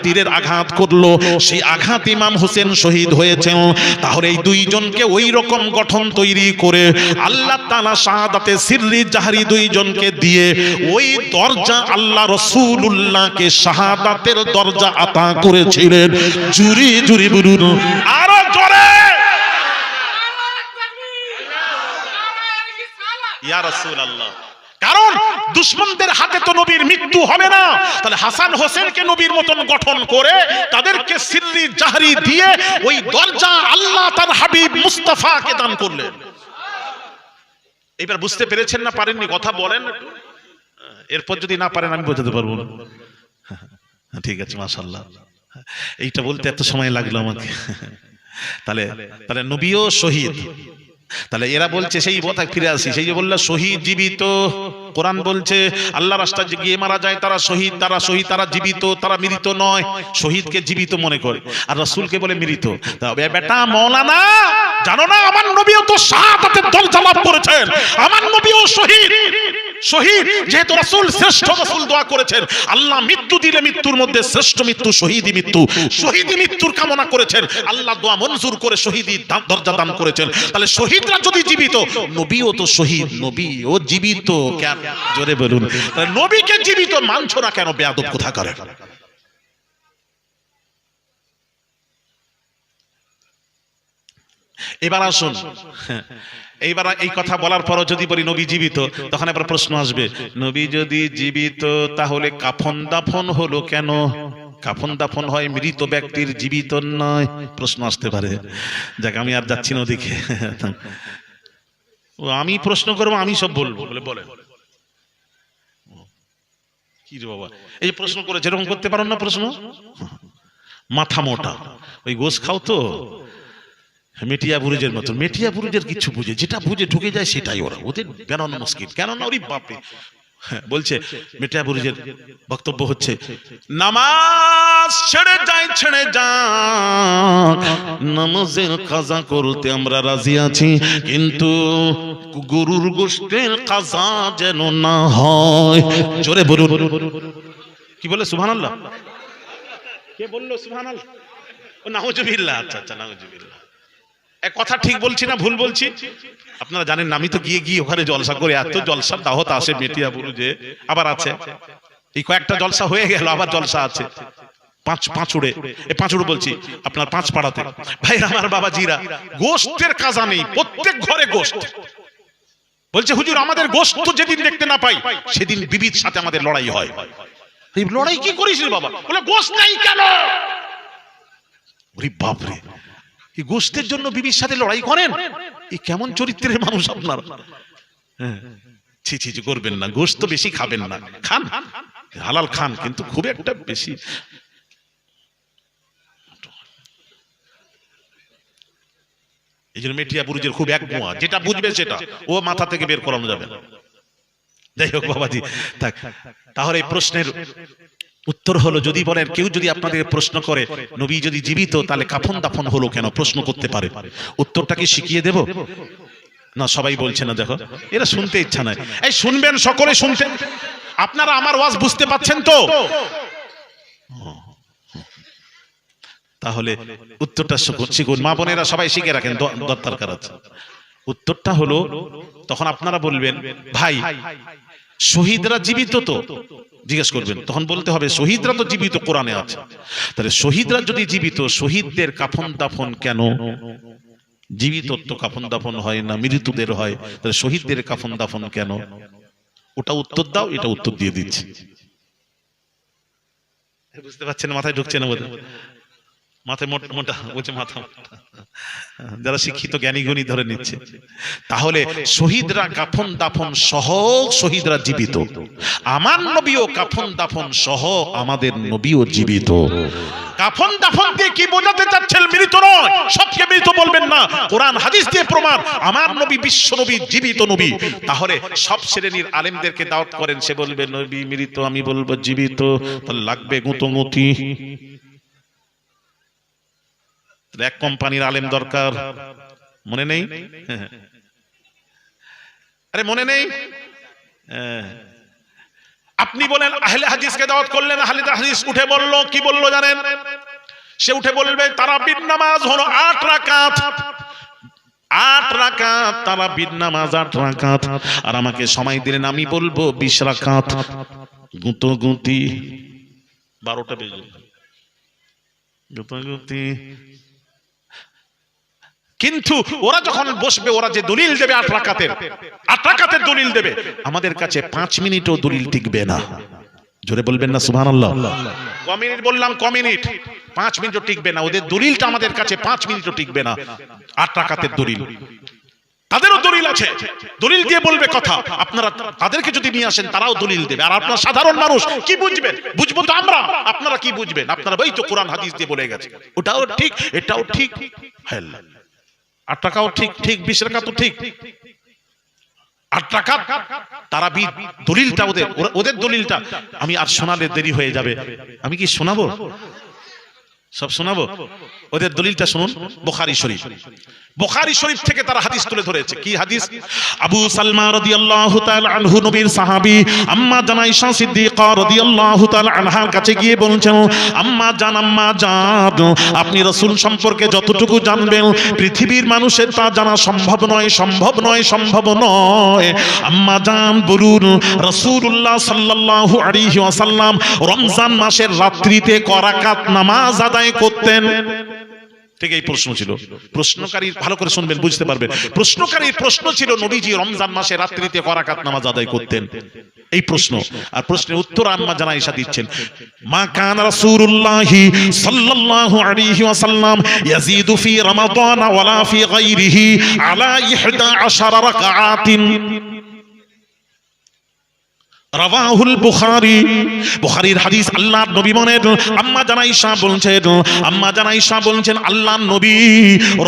তীরের আঘাত করলো, সেই আঘাত ইমাম হোসেন শহীদ হয়েছেন। তাহলে এই দুইজনকে ওই রকম গঠন তৈরি করে আল্লাহ তাআলা শাহাদাতে সিররি জাহরি দুইজনকে দিয়ে ওই দরজা আল্লাহ রাসূলুল্লাহকে শাহাদাতের দরজা আতা করেছিলেন। জুরি জুরি বলুন, আরো জোরে ইয়া রাসূলুল্লাহ। কারণ দুশমনদের হাতে তো নবীর মৃত্যু হবে না। তাহলে হাসান হোসেনকে নবীর মতন গঠন করে তাদেরকে সিররি জাহরি দিয়ে ওই দরজা আল্লাহ তার হাবিব মুস্তাফাকে দান করলেন। এবার বুঝতে পেরেছেন না পারেননি? কথা বলেন, এরপর যদি না পারেন আমি বোঝাতে পারবো না। ঠিক আছে, মাশাআল্লাহ। এইটা বলতে এত সময় লাগলো আমাকে। তাহলে তাহলে নবীও শহীদ। তাহলে এরা বলছে, সেই কথা ফিরে আসি, সেই যে বললো শহীদ জীবিত, কোরআন বলছে আল্লাহ রাস্তায় গিয়ে মারা যায় তারা শহীদ, তারা শহীদ, তারা জীবিত, তারা মৃত নয়। শহীদকে জীবিত মনে করে আর রাসূলকে বলে মৃত। তবে বেটা মৌলানা, জানো না আমার নবীও তো শাহাদাতের দরজা লাভ করেছেন, আমার নবীও শহীদ। শহীদ যেহেতু রাসূল শ্রেষ্ঠ রাসূল দোয়া করেছেন, আল্লাহ মৃত্যু দিলে মৃত্যুর মধ্যে শ্রেষ্ঠ মৃত্যু শহীদি মৃত্যু, শহীদি মৃত্যুর কামনা করেছেন, আল্লাহ দোয়া মঞ্জুর করে শহীদি দরজা দান করেছেন। তাহলে শহীদরা যদি জীবিত, নবীও তো শহীদ, নবীও জীবিত। কেন জোরে বলুন? তাহলে নবীকে জীবিত মানছো না কেন বেয়াদব কোথাকার? এবার আসুন, এইবার এই কথা বলার পরও যদি বলি নবী জীবিত, তখন এবার প্রশ্ন আসবে, নবী যদি জীবিত তাহলে কাফন দাফন হলো কেন? কাফন দাফন হয় মৃত ব্যক্তির, জীবিত নয়। প্রশ্ন আসতে পারে। যাক, আমি আর যাচ্ছি না ওদিকে। আমি প্রশ্ন করবো, আমি সব বলবো। বলে বলেন কি রে বাবা, এই যে প্রশ্ন করে যেরকম করতে পারেন না প্রশ্ন, মাথা মোটা, ওই গোস খাও তো মেটিয়া বুরুজের মতো। মেটিয়া বুরুজের কিছু বুঝে, যেটা বুঝে ঢুকে যায় সেটাই ওরা, ওদের বেরোনো মুশকিল। কেননা ওরই বাপরে বলছে মেটিয়া বুরুজের বক্তব্য হচ্ছে, নামাজ ছেড়ে যায় ছেড়ে যাক, নামাজের কাজা করতে আমরা রাজি আছি, কিন্তু গরুর গোশতের কাজা যেন না হয়। জোরে বলুন। কি বলে? সুবহানাল্লাহ। কে বললো সুবহানাল্লাহ? ও নাউজুবিল্লাহ। আচ্ছা আচ্ছা, নাউজুবিল্লাহ। এক কথা ঠিক বলছি না ভুল বলছি? আপনারা জানেন না, আমি তো গিয়ে ওখানে জলসা করে, এত জলসার দাওয়াত আসে মেটিয়া বুরুজে, আবার আছে এই কয়েকটা জলসা হয়ে গেল, আবার জলসা আছে পাঁচুড়ে। এই পাঁচুড়ে বলছি আপনার পাঁচ পাড়াতে। ভাই আমার বাবাজিরা, গোশতের কাজা নেই, প্রত্যেক ঘরে গোশত। বলছে হুজুর আমাদের গোশত যেদিন দেখতে না পাই সেদিন বিবির সাথে আমাদের লড়াই হয়। এই লড়াই কি করিস রে বাবা? বলে গোশত নাই কেন? ওরে বাপরে, এই গোশতের জন্য বিবির সাথে লড়াই করেন? এই কেমন চরিত্রের মানুষ আপনার? ছি ছি ছি, করবেন না। গোশত বেশি খাবেন না, খান হালাল খান, কিন্তু খুব একটা বেশি। এই জন্য মেটিয়া বুরুজের খুব এক মোয়া, যেটা বুঝবে সেটা ও মাথা থেকে বের করানো যাবে না। যাই হোক বাবাজি, থাক। তাহলে এই প্রশ্নের উত্তর হলো, যদি বলেন কেউ যদি আপনাদের প্রশ্ন করে নবী যদি জীবিত তাহলে কাফন দাফন হলো কেন, প্রশ্ন করতে পারে, উত্তরটা কি শিখিয়ে দেব? না, সবাই বলছে না। দেখো, এরা শুনতে ইচ্ছা নাই। এই শুনবেন, সকলে শুনতে। আপনারা আমার ওয়াজ বুঝতে পাচ্ছেন তো? তাহলে উত্তরটা শিখুন, মা বোনেরা সবাই শিখে রাখেন, দরকার আছে। উত্তরটা হলো, তখন আপনারা বলবেন ভাই শহীদরা জীবিত তো, জিজ্ঞেস করবেন, তখন বলতে হবে শহীদরা তো জীবিত, কোরআনে আছে। তাহলে শহীদরা যদি জীবিত, শহীদদের কাফন দাফন কেন? জীবিত তো কাফন দাফন হয় না, মৃতদের হয়, তাহলে শহীদদের কাফন দাফন কেন? ওটা উত্তর দাও, এটা উত্তর দিয়ে দিচ্ছি। বুঝতে পারছেন? মাথায় ঢুকছে না বোধ? মাথায় মোটা বলছে, মাথা যারা শিক্ষিত জ্ঞানী গুণী ধরে নিচ্ছে। তাহলে শহীদরা কাফন দাফন সহ শহীদরা জীবিত, আমার নবীও কাফন দাফন সহ আমাদের নবীও জীবিত। কাফন দাফন দিয়ে কি বোঝাতে চাচ্ছেন? মৃত নয়, সবকে মৃত বলবেন না, কোরআন হাদিস দিয়ে প্রমাণ আমার নবী বিশ্ব নবী, জীবিত নবী। তাহলে সব শ্রেণীর আলেমদেরকে দাওয়াত করেন, সে বলবে নবী মৃত, আমি বলবো জীবিত, তাহলে লাগবে গুঁতোগুঁতি। এক কোম্পানির আলেম দরকার, মনে নেই? আরে মনে নেই? আপনি বলেন আহলে হাদিসকে দাওয়াত করলেন, আহলে হাদিস উঠে বলল, কি বলল জানেন? সে উঠে বলবে তারাবির নামাজ হলো 8 রাকাত, 8 রাকাত তারাবির নামাজ 8 রাকাত। আর আমাকে সময় দিলেন, আমি বলবো 20 রাকাত। গুঁতোগুঁতি 12টা বেজে, গুঁতোগুঁতি কিন্তু ওরা যখন বসবে, ওরা যে দলিল দেবে 8 রাকাতের দলিল দেবে, আমাদের কাছে 5 মিনিটও দলিল টিকবে না। জোরে বলবেন না সুবহানাল্লাহ। ক মিনিট বললাম, ক মিনিট? 5 মিনিটও টিকবে না। ওদের দলিলটা আমাদের কাছে 5 মিনিটও টিকবে না। 8 রাকাতের দলিল, তাদেরও দলিল আছে, দলিল দিয়ে বলবে কথা। আপনারা তাদেরকে যদি নিয়ে আসেন, তারাও দলিল দেবে। আর আপনারা সাধারণ মানুষ কি বুঝবেন? বুঝবো তো আমরা, আপনারা কি বুঝবেন? আপনারা ওই তো কোরআন হাদিস দিয়ে বলে গেছে, ওটাও ঠিক, এটাও ঠিক। হ্যাঁ, 8 টাকাও ঠিক, 20 রাকাতও ঠিক। 8 টাকা তারাবি দলিলটা ওদের দলিলটা আমি আর শোনালে দেরি হয়ে যাবে। আমি কি শোনাবো? সব শোনাবো? ওদের দলিলটা শুনুন। বুখারী শরীফ থেকে তারা হাদিস তুলে ধরেছে। কি হাদিস? আবু সালমা রাদিয়াল্লাহু তাআলা আনহু, নবীর সাহাবী, আম্মা জান আয়েশা সিদ্দিকা রাদিয়াল্লাহু তাআলা আনহার কাছে গিয়ে বলছেন, আম্মা জান, আপনি রাসূল সম্পর্কে যতটুকু জানবেন পৃথিবীর মানুষের তা জানা সম্ভব নয়। আম্মা জান বলুন, রাসূলুল্লাহ সাল্লাল্লাহু আলাইহি ওয়াসাল্লাম রমজান মাসের রাত্রিতে ক রাকাত নামাজ আদায় করতেন? ঠিক এই প্রশ্ন ছিল। প্রশ্নকারী ভালো করে শুনবেন, বুঝতে পারবেন। প্রশ্নকারীর প্রশ্ন ছিল নবীজি রমজান মাসে রাত্রিতে ক রাকাত নামাজ আদায় করতেন, এই প্রশ্ন। আর প্রশ্নের উত্তর আম্মা জান আয়েশা দিচ্ছেন, মা কানা রাসূলুল্লাহি সাল্লাল্লাহু আলাইহি ওয়াসাল্লাম ইয়াজিদু ফি রমাদান ওয়ালা ফি গায়রিহি আলা 11 রাকাআতিন। রাওয়াহুল বুখারী, বুখারীর হাদিস। আল্লাহর নবী বলেন, আম্মা জান আয়েশা বলছেন আল্লাহর নবী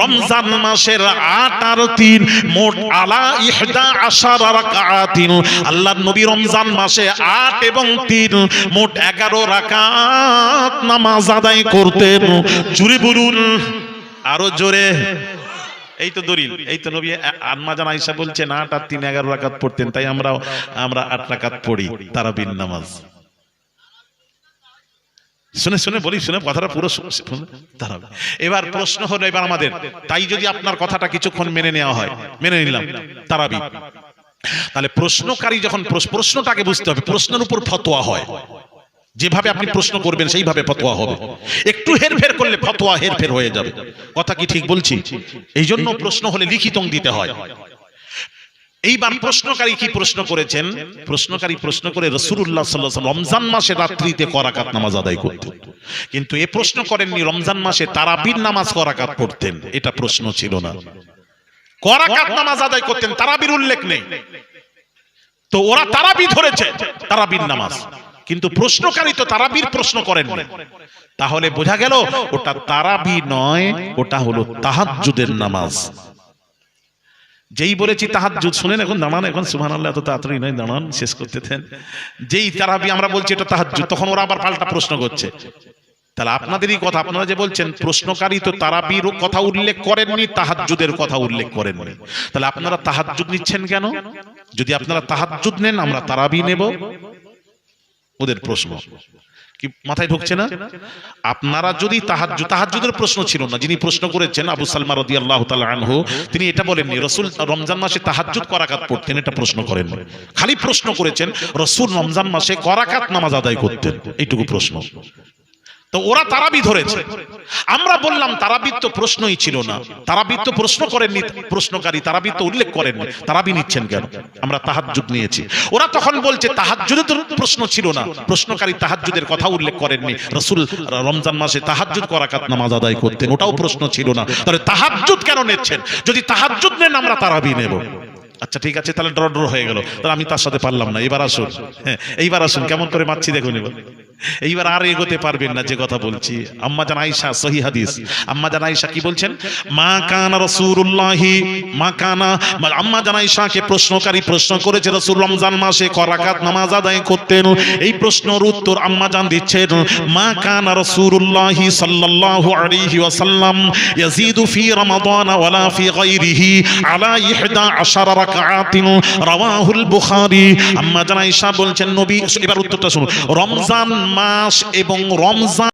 রমজান মাসের 8 আর 3 মোট আলা 11 রাকাআতিন, আল্লাহর নবী রমজান মাসে 8 এবং 3 মোট 11 রাকাত নামাজ আদায় করতেন। জোরে বলুন, আরো জোরে। এই তো দলিল, এই তো নবী। আম্মা জান আয়েশা বলছেন 8 আর 3 11 রাকাত পড়তেন, তাই আমরা 8 রাকাত পড়ি তারাবির নামাজ। শুনে বলি, শুনে কথাটা পুরো তারাবি। এবার প্রশ্ন হলো এবার আমাদের, তাই যদি আপনার কথাটা কিছুক্ষণ মেনে নেওয়া হয়, মেনে নিলাম তারাবি, তাহলে প্রশ্নকারী যখন প্রশ্নটাকে বুঝতে হবে, প্রশ্নের উপর ফতোয়া হয়। যেভাবে আপনি প্রশ্ন করবেন সেইভাবে ফতোয়া হবে। একটু হেরফের করলে ফতোয়া হেরফের হয়ে যাবে। কথা কি ঠিক বলছি? এই জন্য প্রশ্ন হলে লিখিত দিতে হয়। এইবার প্রশ্নকারী কি প্রশ্ন করেছেন? প্রশ্নকারী প্রশ্ন করে রাসূলুল্লাহ সাল্লাল্লাহু আলাইহি ওয়াসাল্লাম রমজান মাসে রাত্রিতে ক রাকাত নামাজ আদায় করতেন। কিন্তু এ প্রশ্ন করেননি রমজান মাসে তারাবির নামাজ ক রাকাত পড়তেন, এটা প্রশ্ন ছিল না। ক রাকাত নামাজ আদায় করতেন, তারাবির উল্লেখ নেই। তো ওরা তারাবি ধরেছে, তারাবির নামাজ, কিন্তু প্রশ্নকারী তো তারাবির প্রশ্ন করেননি। তাহলে বোঝা গেল ওটা তারাবি নয়, ওটা হলো তাহাজ্জুদের নামাজ। যেই বলেছি তাহাজ্জুদ, শুনেন এখন দাঁড়ান, এখন সুবহানাল্লাহ, এত তাড়াতাড়ি নয়, দাঁড়ান, শেষ করতে দেন। যেই তারাবি আমরা বলছি এটা তাহাজ্জুদ, তখন ওরা আবার পাল্টা প্রশ্ন করছে। তাহলে আপনাদেরই কথা, আপনারা যে বলছেন প্রশ্নকারী তো তারাবির কথা উল্লেখ করেননি, তাহাজ্জুদের কথা উল্লেখ করেননি, তাহলে আপনারা তাহাজ্জুদ নিচ্ছেন কেন? যদি আপনারা তাহাজ্জুদ নেন, আমরা তারাবি নেব। ওদের প্রশ্ন কি মাথায় ঢুকছে না? আপনারা যদি তাহাজ্জুদের প্রশ্ন ছিল না, যিনি প্রশ্ন করেছেন আবু সালমা রাদিয়াল্লাহু তাআলা আনহু, তিনি এটা বলেননি রাসূল রমজান মাসে তাহাজ্জুদ ক রাকাত পড়তেন, এটা প্রশ্ন করেননি। খালি প্রশ্ন করেছেন রাসূল রমজান মাসে ক রাকাত নামাজ আদায় করতেন, এইটুকু প্রশ্ন। তো ওরা তারাবি ধরেছে, আমরা বললাম তারাবির তো প্রশ্নই ছিল না, তারাবির তো প্রশ্ন করেননি প্রশ্নকারী, তারাবির তো উল্লেখ করেননি, তারাবি নিচ্ছেন কেন? আমরা তাহাজ্জুদ নিয়েছি। ওরা তখন বলছে তাহাজ্জুদের তো প্রশ্ন ছিল না, প্রশ্নকারী তাহাজ্জুদের কথা উল্লেখ করেননি, রাসূল রমজান মাসে তাহাজ্জুদ ক রাকাত নামাজ আদায় করতেন, ওটাও প্রশ্ন ছিল না। তাহলে তাহাজ্জুদ কেন নিচ্ছেন? যদি তাহাজ্জুদ নেন, আমরা তারাবি নেব। আচ্ছা ঠিক আছে, তাহলে ড্র হয়ে গেল, তাহলে আমি তার সাথে পারলাম না। এবার আসুন, হ্যাঁ এইবার আসুন, কেমন করে মারছি দেখুন। এইবার আর এগোতে পারবেন না যে কথা বলছি। আম্মা জান আয়েশা, সহিহ হাদিস, আম্মা জান আয়েশা কি বলছেন? মা কানা রাসূলুল্লাহি, মা কানা, আম্মা জান আয়েশাকে প্রশ্নকারী প্রশ্ন করেছে রাসূল রমজান মাসে ক রাকাত নামাজ আদায় করতেন। এই প্রশ্নের উত্তর আম্মা জান দিচ্ছেন, মা কানা রাসূলুল্লাহি সাল্লাল্লাহু আলাইহি ওয়াসাল্লাম ইয়াজিদু ফি রমাদান ওয়ালা ফি গায়রিহি আলা 11 রাকাআতিন, রাওয়াহুল বুখারী। আম্মা জান আয়েশা বলছেন নবী, এবার উত্তরটা শুনুন, রমজান মাস এবং রমজান